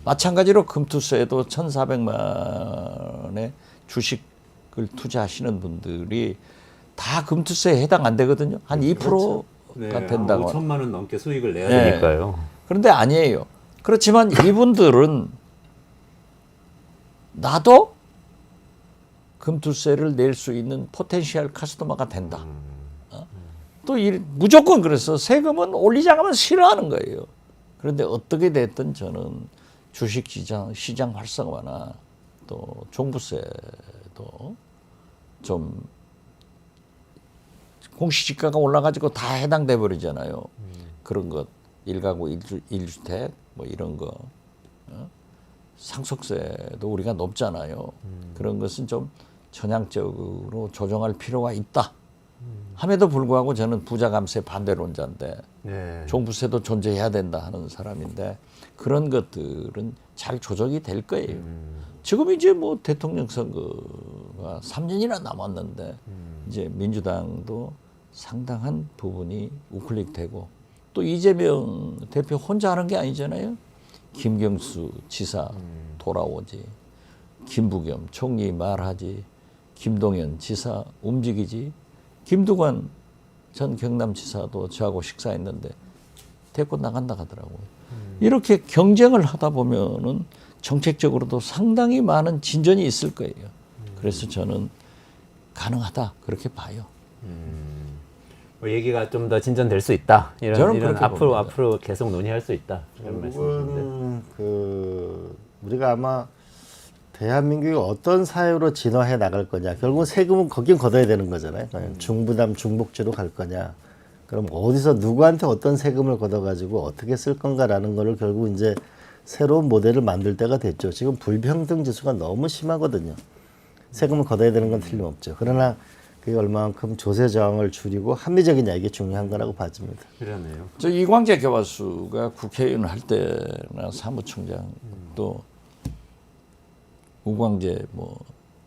마찬가지로 금투세도 1,400만 원의 주식을 투자하시는 분들이 다 금투세에 해당 안 되거든요. 한 2%가 된다고. 5천만 원 넘게 수익을 내야 네. 되니까요. 그런데 아니에요. 그렇지만 이분들은 나도 금투세를 낼 수 있는 포텐셜 커스터머가 된다. 또 무조건 그래서 세금은 올리자면 싫어하는 거예요. 그런데 어떻게 됐든 저는 주식시장 활성화나 또 종부세도 좀, 공시지가가 올라가지고 다 해당돼 버리잖아요. 그런 것, 1가구 1주택 뭐 이런 거, 상속세도 우리가 높잖아요. 그런 것은 좀 전향적으로 조정할 필요가 있다. 함에도 불구하고 저는 부자감세 반대론자인데, 종부세도 존재해야 된다 하는 사람인데, 그런 것들은 잘 조정이 될 거예요. 지금 이제 뭐 대통령 선거가 3년이나 남았는데, 이제 민주당도 상당한 부분이 우클릭되고, 또 이재명 대표 혼자 하는 게 아니잖아요. 김경수 지사 돌아오지, 김부겸 총리 말하지, 김동연 지사 움직이지, 김두관 전 경남지사도 저하고 식사했는데 데리고 나간다 하더라고요. 이렇게 경쟁을 하다 보면은 정책적으로도 상당히 많은 진전이 있을 거예요. 그래서 저는 가능하다 그렇게 봐요. 뭐 얘기가 좀 더 진전될 수 있다. 이런 저는 그렇게 봅니다. 앞으로 계속 논의할 수 있다. 이런 말씀이신데. 결국은 우리가 아마 대한민국이 어떤 사회로 진화해 나갈 거냐. 결국은 세금은 거긴 걷어야 되는 거잖아요. 중부담 중복지로 갈 거냐. 그럼 어디서 누구한테 어떤 세금을 걷어가지고 어떻게 쓸 건가라는 거를 결국 이제 새로운 모델을 만들 때가 됐죠. 지금 불평등 지수가 너무 심하거든요. 세금을 걷어야 되는 건 틀림없죠. 그러나 그게 얼마만큼 조세 저항을 줄이고 합리적이냐 이게 중요한 거라고 봐집니다. 그러네요. 저 이광재 교과수가 국회의원 할 때나 사무총장 또 우광재 뭐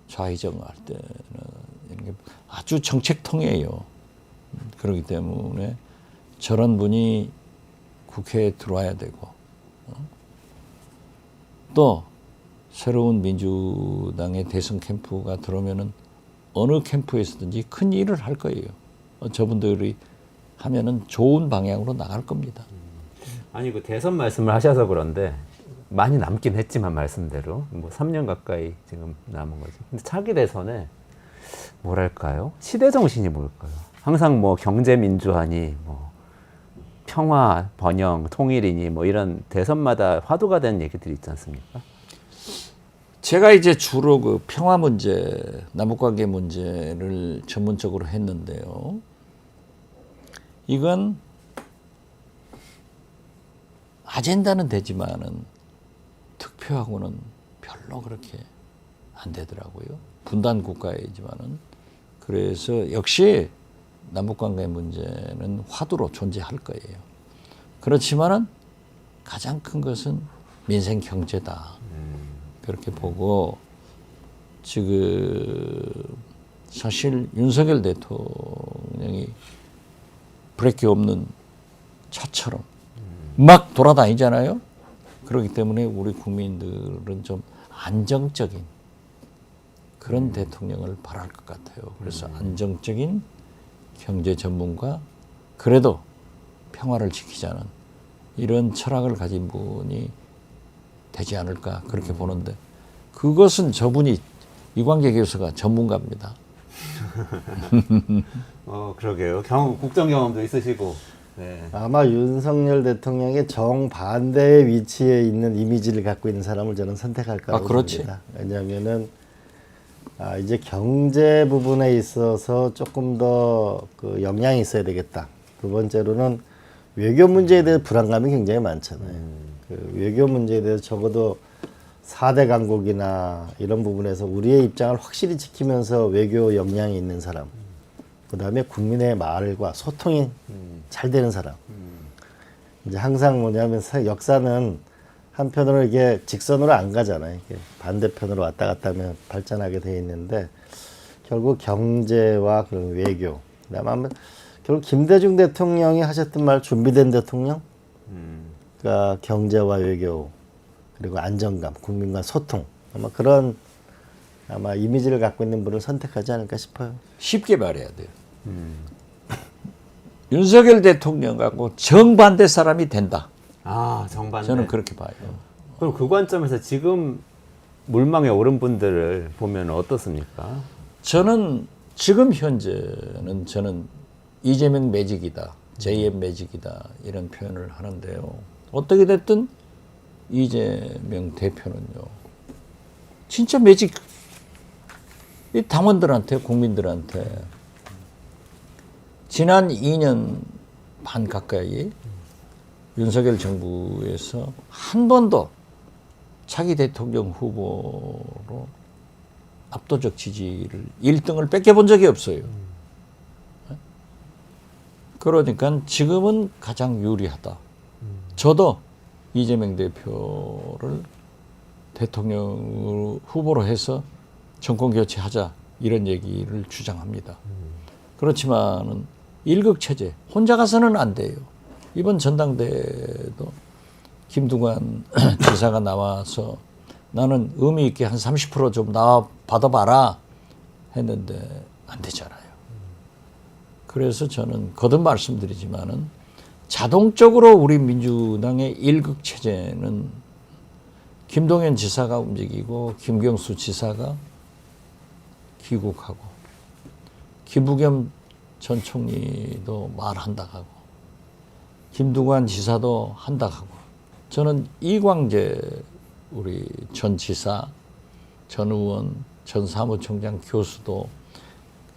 좌의정 할 때는 이런 게 아주 정책통이에요. 그렇기 때문에 저런 분이 국회에 들어와야 되고 또 새로운 민주당의 대선 캠프가 들어오면은 어느 캠프에서든지 큰 일을 할 거예요. 저분들이 하면은 좋은 방향으로 나갈 겁니다. 아니 그 대선 말씀을 하셔서 그런데 많이 남긴 했지만 말씀대로 뭐 3년 가까이 지금 남은 거죠. 근데 차기 대선에 뭐랄까요? 시대 정신이 뭘까요? 항상 뭐 경제 민주화니 뭐 평화, 번영, 통일이니 뭐 이런 대선마다 화두가 되는 얘기들이 있지 않습니까? 제가 이제 주로 그 평화 문제, 남북관계 문제를 전문적으로 했는데요. 이건 아젠다는 되지만은 득표하고는 별로 그렇게 안 되더라고요. 분단 국가이지만은 그래서 역시 남북관계 문제는 화두로 존재할 거예요. 그렇지만은 가장 큰 것은 민생 경제다. 그렇게 보고 지금 사실 윤석열 대통령이 브레이크 없는 차처럼 막 돌아다니잖아요. 그렇기 때문에 우리 국민들은 좀 안정적인 그런 대통령을 바랄 것 같아요. 그래서 안정적인 경제 전문가, 그래도 평화를 지키자는 이런 철학을 가진 분이 되지 않을까 그렇게 보는데, 그것은 저분이 이광재 교수가 전문가입니다. 그러게요. 국정 경험도 있으시고. 네. 아마 윤석열 대통령의 정반대의 위치에 있는 이미지를 갖고 있는 사람을 저는 선택할 거라고 봅니다. 왜냐하면은 이제 경제 부분에 있어서 조금 더 그 역량이 있어야 되겠다. 두 번째로는 외교 문제에 대해 불안감이 굉장히 많잖아요. 그 외교 문제에 대해서 적어도 4대 강국이나 이런 부분에서 우리의 입장을 확실히 지키면서 외교 역량이 있는 사람, 그 다음에 국민의 말과 소통이 잘 되는 사람. 이제 항상 뭐냐면 역사는 한편으로 이게 직선으로 안 가잖아요. 이게 반대편으로 왔다 갔다 하면 발전하게 돼 있는데, 결국 경제와 그런 외교, 그다음에 한번 결국 김대중 대통령이 하셨던 말, 준비된 대통령, 그러니까 경제와 외교 그리고 안정감, 국민과 소통, 아마 그런 이미지를 갖고 있는 분을 선택하지 않을까 싶어요. 쉽게 말해야 돼요. 윤석열 대통령하고 정반대 사람이 된다. 정반대. 저는 그렇게 봐요. 그럼 그 관점에서 지금 물망에 오른 분들을 보면 어떻습니까? 저는 지금 현재는 저는 이재명 매직이다, JM 매직이다 이런 표현을 하는데요. 어떻게 됐든 이재명 대표는요, 진짜 매직, 이 당원들한테, 국민들한테 지난 2년 반 가까이 윤석열 정부에서 한 번도 차기 대통령 후보로 압도적 지지를 1등을 뺏겨본 적이 없어요. 그러니까 지금은 가장 유리하다. 저도 이재명 대표를 대통령 후보로 해서 정권 교체하자 이런 얘기를 주장합니다. 그렇지만은 일극체제 혼자 가서는 안 돼요. 이번 전당대회도 김두관 지사가 나와서 나는 의미 있게 한 30% 나와 받아봐라 했는데 안 되잖아요. 그래서 저는 거듭 말씀드리지만은 자동적으로 우리 민주당의 일극체제는 김동연 지사가 움직이고 김경수 지사가 귀국하고 김부겸 전 총리도 말한다 하고 김두관 지사도 한다 하고 저는 이광재 우리 전 지사, 전 의원, 전 사무총장, 교수도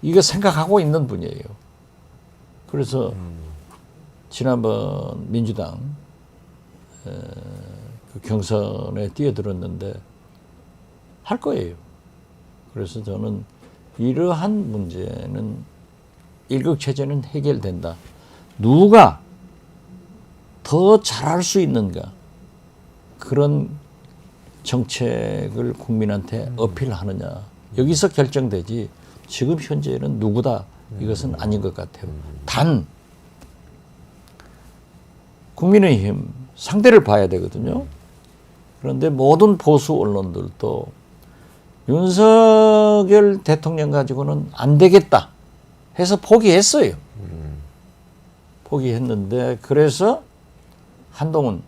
이거 생각하고 있는 분이에요. 그래서 지난번 민주당 그 경선에 뛰어들었는데 할 거예요. 그래서 저는 이러한 문제는 일극체제는 해결된다. 누가 더 잘할 수 있는가 그런 정책을 국민한테 어필하느냐 여기서 결정되지 지금 현재는 누구다 이것은 아닌 것 같아요. 단 국민의힘 상대를 봐야 되거든요. 그런데 모든 보수 언론들도 윤석열 대통령 가지고는 안 되겠다 해서 포기했어요. 포기했는데 그래서 한동훈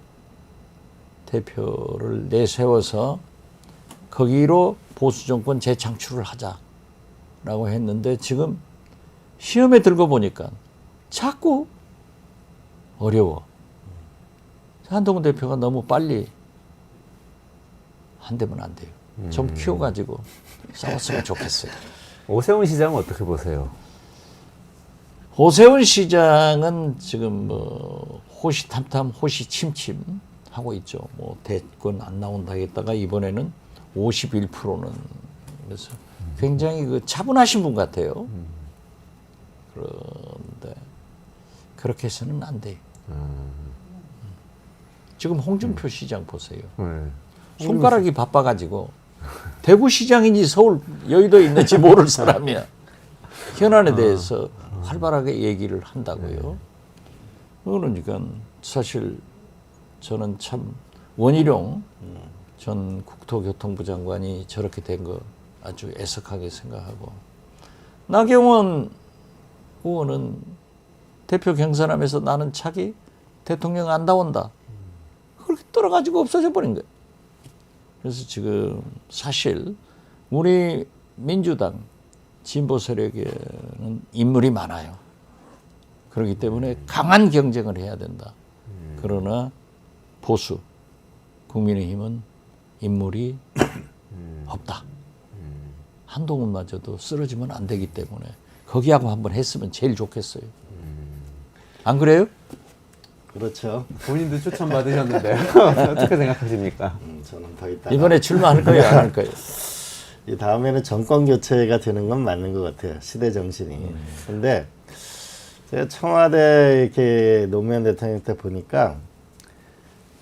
대표를 내세워서 거기로 보수 정권 재창출을 하자라고 했는데 지금 시험에 들고 보니까 자꾸 어려워. 한동훈 대표가 너무 빨리 한대면 안 돼요. 좀 키워가지고 싸웠으면 좋겠어요. 오세훈 시장은 어떻게 보세요? 오세훈 시장은 지금 뭐 호시탐탐, 호시침침 하고 있죠. 뭐 대권 안 나온다 했다가 이번에는 51%는 그래서 굉장히 그 차분하신 분 같아요. 그런데 그렇게 해서는 안 돼요. 지금 홍준표 시장 보세요. 네. 손가락이 바빠가지고 대구시장인지 서울 여의도에 있는지 모를 사람이야. 현안에 대해서 활발하게 얘기를 한다고요. 그러니까 사실 저는 참 원희룡 전 국토교통부 장관이 저렇게 된 거 아주 애석하게 생각하고 나경원 의원은 대표 경선하면서 나는 차기 대통령 안 나온다. 그렇게 떨어가지고 없어져 버린 거예요. 그래서 지금 사실 우리 민주당 진보 세력에는 인물이 많아요. 그렇기 때문에 강한 경쟁을 해야 된다. 그러나 보수, 국민의힘은 인물이 없다. 한동훈마저도 쓰러지면 안 되기 때문에 거기하고 한번 했으면 제일 좋겠어요. 안 그래요? 그렇죠. 본인도 추천 받으셨는데 어떻게 생각하십니까? 저는 더 있다. 이번에 출마할 거예요, 안 할 거예요? 이 다음에는 정권 교체가 되는 건 맞는 것 같아요. 시대 정신이. 근데 제가 청와대 이렇게 노무현 대통령 때 보니까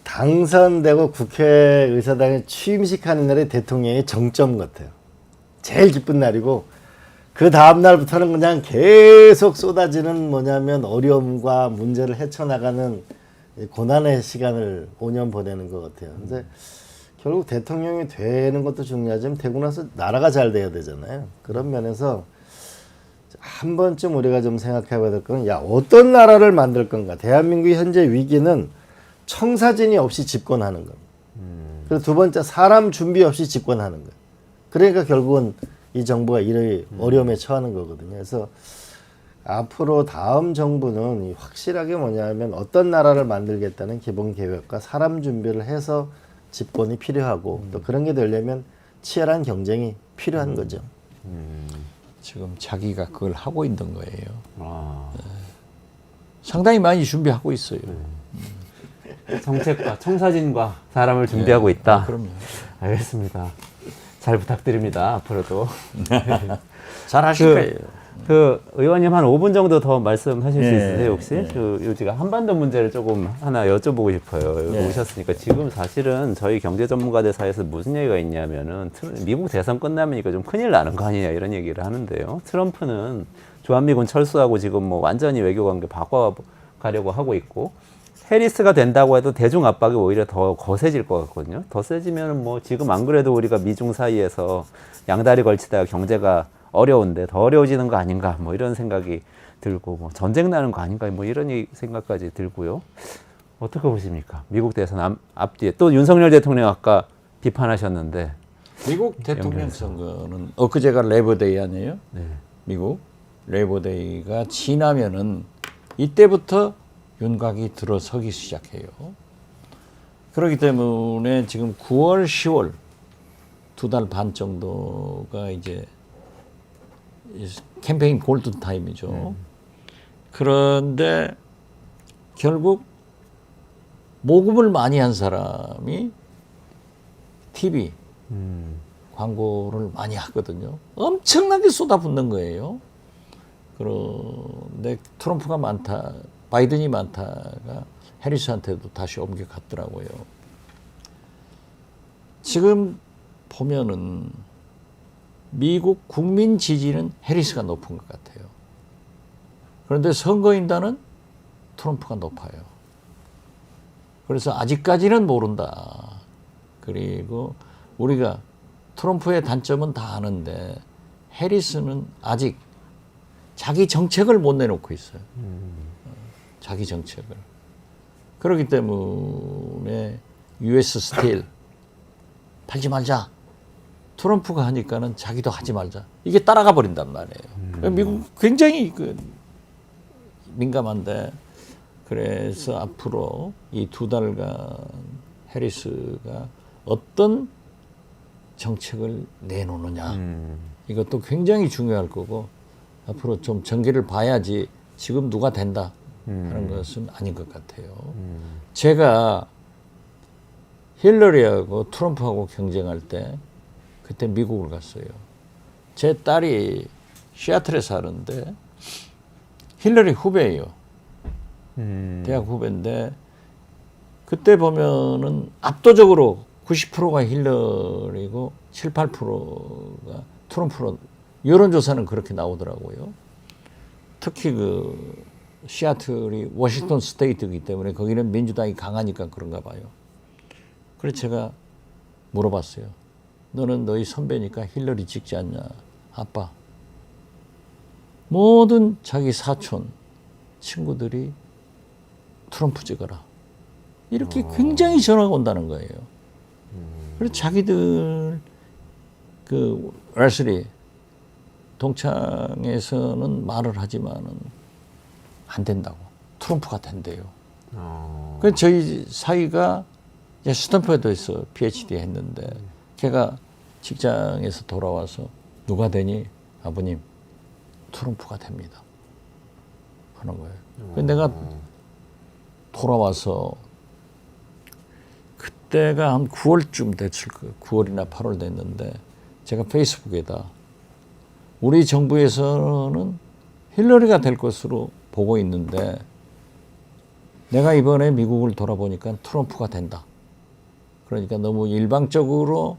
당선되고 국회의사당에 취임식하는 날이 대통령의 정점 같아요. 제일 기쁜 날이고 그 다음 날부터는 그냥 계속 쏟아지는 뭐냐면 어려움과 문제를 헤쳐나가는 고난의 시간을 5년 보내는 것 같아요. 근데 결국 대통령이 되는 것도 중요하지만 되고 나서 나라가 잘 돼야 되잖아요. 그런 면에서 한 번쯤 우리가 좀 생각해 봐야 될 건 야, 어떤 나라를 만들 건가. 대한민국의 현재 위기는 청사진이 없이 집권하는 겁니다. 그리고 두 번째 사람 준비 없이 집권하는 거예요. 그러니까 결국은 이 정부가 이런 어려움에 처하는 거거든요. 그래서 앞으로 다음 정부는 확실하게 뭐냐면 어떤 나라를 만들겠다는 기본 계획과 사람 준비를 해서 집권이 필요하고 또 그런 게 되려면 치열한 경쟁이 필요한 거죠. 지금 자기가 그걸 하고 있는 거예요. 아, 상당히 많이 준비하고 있어요. 정책과 청사진과 사람을 준비하고 있다. 그럼요. 알겠습니다. 잘 부탁드립니다. 앞으로도. 잘 하실 거예요. 그 의원님 한 5분 정도 더 말씀하실 수 예, 있으세요 혹시? 예. 그 요지가 한반도 문제를 조금 하나 여쭤보고 싶어요. 여기 예. 오셨으니까 지금 사실은 저희 경제 전문가들 사이에서 무슨 얘기가 있냐면은 미국 대선 끝나면 이거 좀 큰일 나는 거 아니냐 이런 얘기를 하는데요. 트럼프는 주한미군 철수하고 지금 뭐 완전히 외교관계 바꿔가려고 하고 있고 해리스가 된다고 해도 대중 압박이 오히려 더 거세질 것 같거든요. 더 세지면 뭐 지금 안 그래도 우리가 미중 사이에서 양다리 걸치다가 경제가 어려운데 더 어려워지는 거 아닌가 뭐 이런 생각이 들고 뭐 전쟁 나는 거 아닌가 뭐 이런 생각까지 들고요. 어떻게 보십니까? 미국 대선 앞뒤에 또 윤석열 대통령 아까 비판하셨는데 미국 대통령 선거는 엊그제가 레이버데이 아니에요? 네. 미국. 레이버데이가 지나면은 이때부터 윤곽이 들어서기 시작해요. 그렇기 때문에 지금 9월, 10월 2달 반 정도가 이제 캠페인 골든 타임이죠. 그런데 결국 모금을 많이 한 사람이 TV 광고를 많이 하거든요. 엄청나게 쏟아붓는 거예요. 그런데 트럼프가 많다, 바이든이 많다가 해리스한테도 다시 옮겨갔더라고요. 지금 보면은 미국 국민 지지는 해리스가 높은 것 같아요. 그런데 선거인단은 트럼프가 높아요. 그래서 아직까지는 모른다. 그리고 우리가 트럼프의 단점은 다 아는데 해리스는 아직 자기 정책을 못 내놓고 있어요. 자기 정책을. 그렇기 때문에 US 스틸 팔지 말자. 트럼프가 하니까는 자기도 하지 말자. 이게 따라가 버린단 말이에요. 미국 굉장히 민감한데 그래서 앞으로 이 2달간 해리스가 어떤 정책을 내놓느냐 이것도 굉장히 중요할 거고 앞으로 좀 전개를 봐야지 지금 누가 된다 하는 것은 아닌 것 같아요. 제가 힐러리하고 트럼프하고 경쟁할 때 그때 미국을 갔어요. 제 딸이 시애틀에 사는데 힐러리 후배예요. 대학 후배인데 그때 보면은 압도적으로 90%가 힐러리고 7, 8%가 트럼프로 여론조사는 그렇게 나오더라고요. 특히 그 시애틀이 워싱턴 스테이트이기 때문에 거기는 민주당이 강하니까 그런가 봐요. 그래서 제가 물어봤어요. 너는 너희 선배니까 힐러리 찍지 않냐? 아빠. 모든 자기 사촌, 친구들이 트럼프 찍어라. 이렇게 굉장히 전화가 온다는 거예요. 그래서 자기들 그 레슬리 동창에서는 말을 하지만은 안 된다고. 트럼프가 된대요. 그래서 저희 사위가 이제 스탠퍼드에서 PhD 했는데 걔가 직장에서 돌아와서 누가 되니? 아버님 트럼프가 됩니다. 하는 거예요. 그래서 내가 돌아와서 그때가 한 9월쯤 됐을 거예요. 9월이나 8월 됐는데 제가 페이스북에다 우리 정부에서는 힐러리가 될 것으로 보고 있는데 내가 이번에 미국을 돌아보니까 트럼프가 된다. 그러니까 너무 일방적으로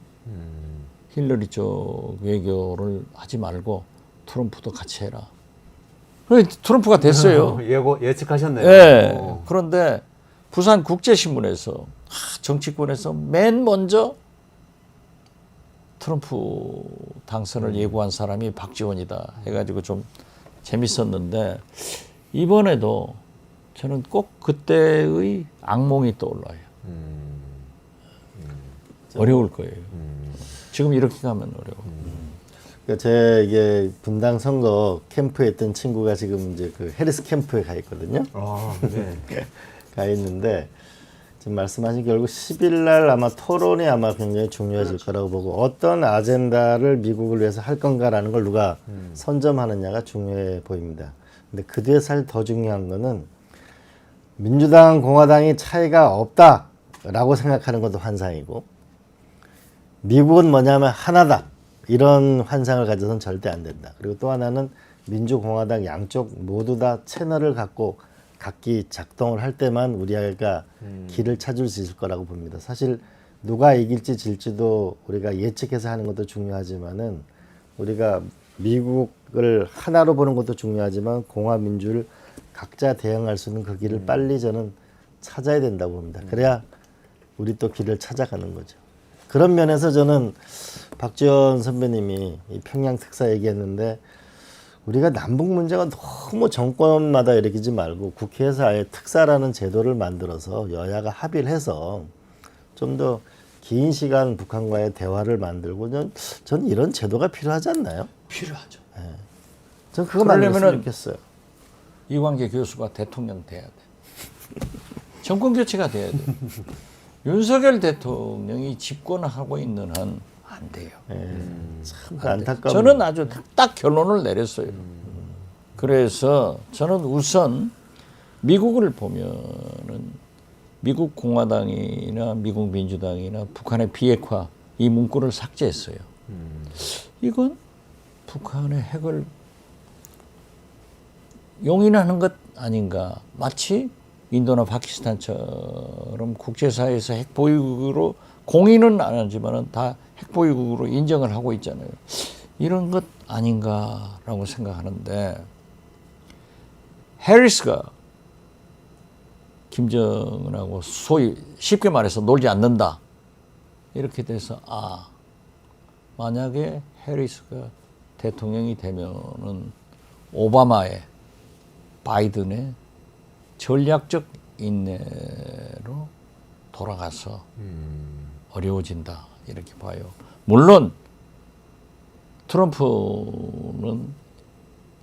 힐러리 쪽 외교를 하지 말고 트럼프도 같이 해라. 트럼프가 됐어요. 예측하셨네요. 네. 그런데 부산 국제신문에서 정치권에서 맨 먼저 트럼프 당선을 예고한 사람이 박지원이다 해가지고 좀 재밌었는데 이번에도 저는 꼭 그때의 악몽이 떠올라요. 어려울 거예요. 지금 이렇게 가면 어려워. 그러니까 제 이게 분당 선거 캠프에 있던 친구가 지금 이제 그 해리스 캠프에 가 있거든요. 네. 가 있는데 지금 말씀하신 결국 10일 날 아마 토론이 아마 굉장히 중요해질 거라고 보고 어떤 아젠다를 미국을 위해서 할 건가라는 걸 누가 선점하느냐가 중요해 보입니다. 근데 그 뒤에 사실 더 중요한 거는 민주당, 공화당이 차이가 없다라고 생각하는 것도 환상이고 미국은 뭐냐면 하나다. 이런 환상을 가져서는 절대 안 된다. 그리고 또 하나는 민주공화당 양쪽 모두 다 채널을 갖고 각기 작동을 할 때만 우리가 길을 찾을 수 있을 거라고 봅니다. 사실 누가 이길지 질지도 우리가 예측해서 하는 것도 중요하지만은 우리가 미국을 하나로 보는 것도 중요하지만 공화민주를 각자 대응할 수 있는 그 길을 빨리 저는 찾아야 된다고 봅니다. 그래야 우리 또 길을 찾아가는 거죠. 그런 면에서 저는 박지원 선배님이 이 평양 특사 얘기했는데 우리가 남북 문제가 너무 정권마다 일으키지 말고 국회에서 아예 특사라는 제도를 만들어서 여야가 합의를 해서 좀 더 긴 시간 북한과의 대화를 만들고 저는 이런 제도가 필요하지 않나요? 필요하죠. 전 그거 만들었으면 그러려면은 좋겠어요. 이광재 교수가 대통령 돼야 돼. 정권 교체가 돼야 돼. 윤석열 대통령이 집권하고 있는 한 안 돼요. 참 안 돼. 안타까운. 저는 아주 딱 결론을 내렸어요. 그래서 저는 우선 미국을 보면은 미국 공화당이나 미국 민주당이나 북한의 비핵화 이 문구를 삭제했어요. 이건 북한의 핵을 용인하는 것 아닌가. 마치 인도나 파키스탄처럼 국제사회에서 핵 보유국으로 공인은 안 하지만은 다 핵 보유국으로 인정을 하고 있잖아요. 이런 것 아닌가라고 생각하는데 해리스가 김정은하고 소위 쉽게 말해서 놀지 않는다. 이렇게 돼서 만약에 해리스가 대통령이 되면은 오바마의 바이든의 전략적 인내로 돌아가서 어려워진다 이렇게 봐요. 물론 트럼프는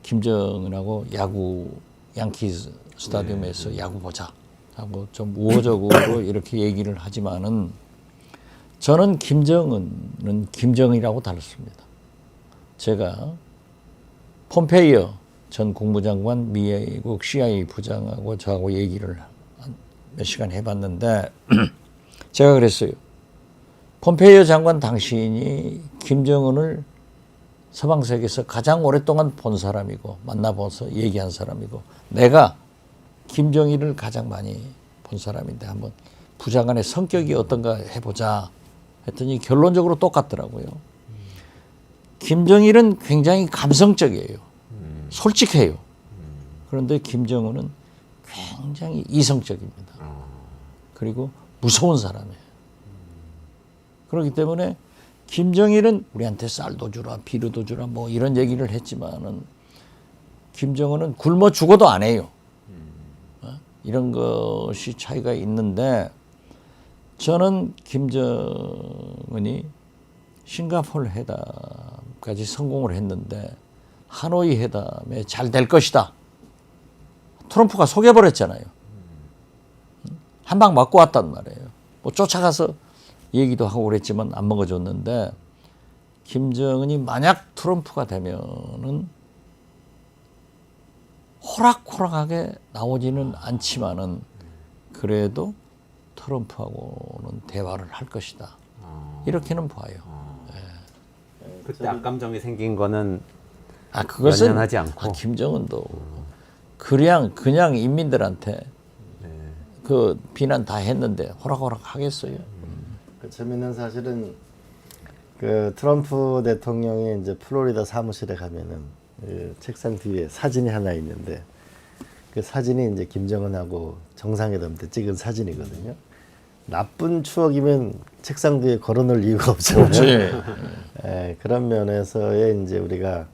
김정은하고 야구 양키즈 스타디움에서 야구 보자 하고 좀 우호적으로 이렇게 얘기를 하지만은 저는 김정은은 김정이라고 다뤘습니다. 제가 폼페이어 전 국무장관 미국 CIA 부장하고 저하고 얘기를 몇 시간 해봤는데 제가 그랬어요. 폼페이어 장관 당신이 김정은을 서방 세계에서 가장 오랫동안 본 사람이고 만나봐서 얘기한 사람이고 내가 김정일을 가장 많이 본 사람인데 한번 부장관의 성격이 어떤가 해보자 했더니 결론적으로 똑같더라고요. 김정일은 굉장히 감성적이에요. 솔직해요. 그런데 김정은은 굉장히 이성적입니다. 그리고 무서운 사람이에요. 그렇기 때문에 김정일은 우리한테 쌀도 주라, 비료도 주라, 뭐 이런 얘기를 했지만은 김정은은 굶어 죽어도 안 해요. 이런 것이 차이가 있는데 저는 김정은이 싱가포르 회담까지 성공을 했는데 하노이 회담에 잘 될 것이다. 트럼프가 속여버렸잖아요. 한 방 맞고 왔단 말이에요. 뭐 쫓아가서 얘기도 하고 그랬지만 안 먹어줬는데 김정은이 만약 트럼프가 되면은 호락호락하게 나오지는 않지만은 그래도 트럼프하고는 대화를 할 것이다. 이렇게는 봐요. 그때 악감정이 생긴 거는 그것은 연연하지 않고. 김정은도 그냥 인민들한테 그 비난 다 했는데 호락호락 하겠어요. 그 재밌는 사실은 그 트럼프 대통령이 이제 플로리다 사무실에 가면은 그 책상 뒤에 사진이 하나 있는데 그 사진이 이제 김정은하고 정상회담 때 찍은 사진이거든요. 나쁜 추억이면 책상 뒤에 걸어놓을 이유가 없잖아요. 그런 면에서의 이제 우리가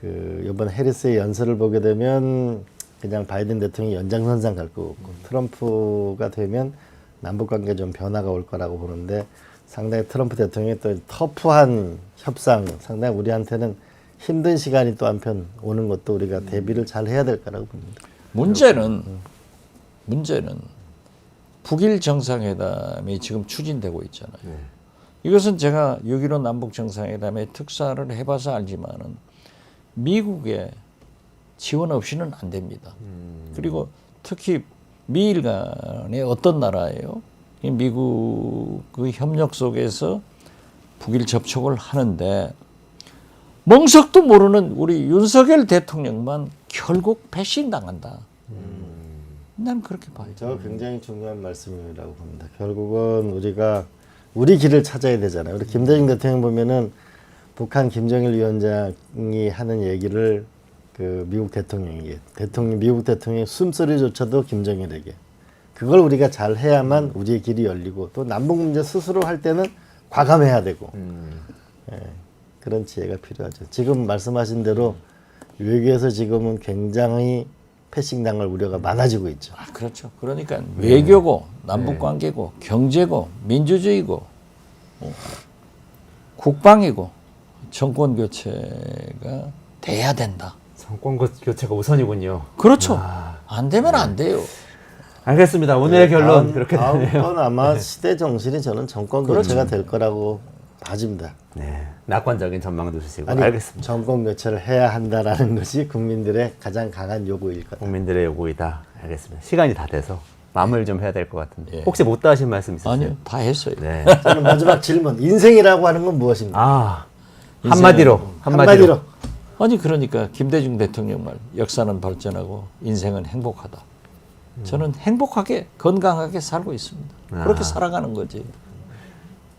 그 이번 해리스의 연설을 보게 되면 그냥 바이든 대통령이 연장선상 갈 거고 트럼프가 되면 남북 관계 좀 변화가 올 거라고 보는데 상당히 트럼프 대통령이 또 터프한 협상, 상당히 우리한테는 힘든 시간이 또 한편 오는 것도 우리가 대비를 잘 해야 될 거라고 봅니다. 문제는 북일 정상회담이 지금 추진되고 있잖아요. 이것은 제가 6.15 남북 정상회담에 특사를 해봐서 알지만은 미국의 지원 없이는 안 됩니다. 그리고 특히 미일 간의 어떤 나라예요? 미국 그 협력 속에서 북일 접촉을 하는데 멍석도 모르는 우리 윤석열 대통령만 결국 배신당한다. 난 그렇게 봐요. 저 굉장히 중요한 말씀이라고 봅니다. 결국은 우리가 우리 길을 찾아야 되잖아요. 우리 김대중 대통령 보면은 북한 김정일 위원장이 하는 얘기를 그 미국 대통령의 숨소리조차도 김정일에게 그걸 우리가 잘 해야만 우리의 길이 열리고 또 남북 문제 스스로 할 때는 과감해야 되고 그런 지혜가 필요하죠. 지금 말씀하신 대로 외교에서 지금은 굉장히 패싱당할 우려가 많아지고 있죠. 그렇죠. 그러니까 외교고 남북관계고 경제고 민주주의고 국방이고 정권 교체가 돼야 된다. 정권 교체가 우선이군요. 그렇죠. 안 되면 안 돼요. 알겠습니다. 오늘의 결론 그렇게 되네요. 다음번 아마 시대 정신이 저는 정권 교체가 될 거라고 봐집니다. 네, 낙관적인 전망도 주시고 아니, 알겠습니다. 정권 교체를 해야 한다라는 것이 국민들의 가장 강한 요구일 거다. 국민들의 요구이다. 알겠습니다. 시간이 다 돼서 마무리 좀 해야 될 것 같은데 예. 혹시 못 다 하신 말씀 있으세요? 아니요, 다 했어요. 네. 저는 마지막 질문. 인생이라고 하는 건 무엇입니까? 아 한마디로. 아니 그러니까 김대중 대통령 말 역사는 발전하고 인생은 행복하다. 저는 행복하게 건강하게 살고 있습니다. 그렇게 살아가는 거지.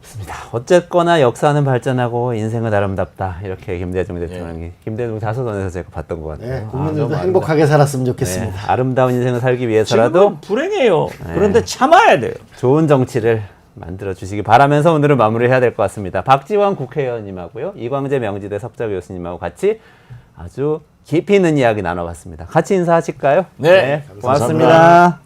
좋습니다. 어쨌거나 역사는 발전하고 인생은 아름답다. 이렇게 김대중 대통령이 김대중 자서전에서 제가 봤던 것 같아요. 네, 국민들도 너무 행복하게 살았으면 네, 좋겠습니다. 아름다운 인생을 살기 위해서라도 지금은 불행해요. 그런데 참아야 돼요. 좋은 정치를 만들어 주시기 바라면서 오늘은 마무리해야 될 것 같습니다. 박지원 국회의원님하고요, 이광재 명지대 석좌 교수님하고 같이 아주 깊이 있는 이야기 나눠봤습니다. 같이 인사하실까요? 네, 고맙습니다.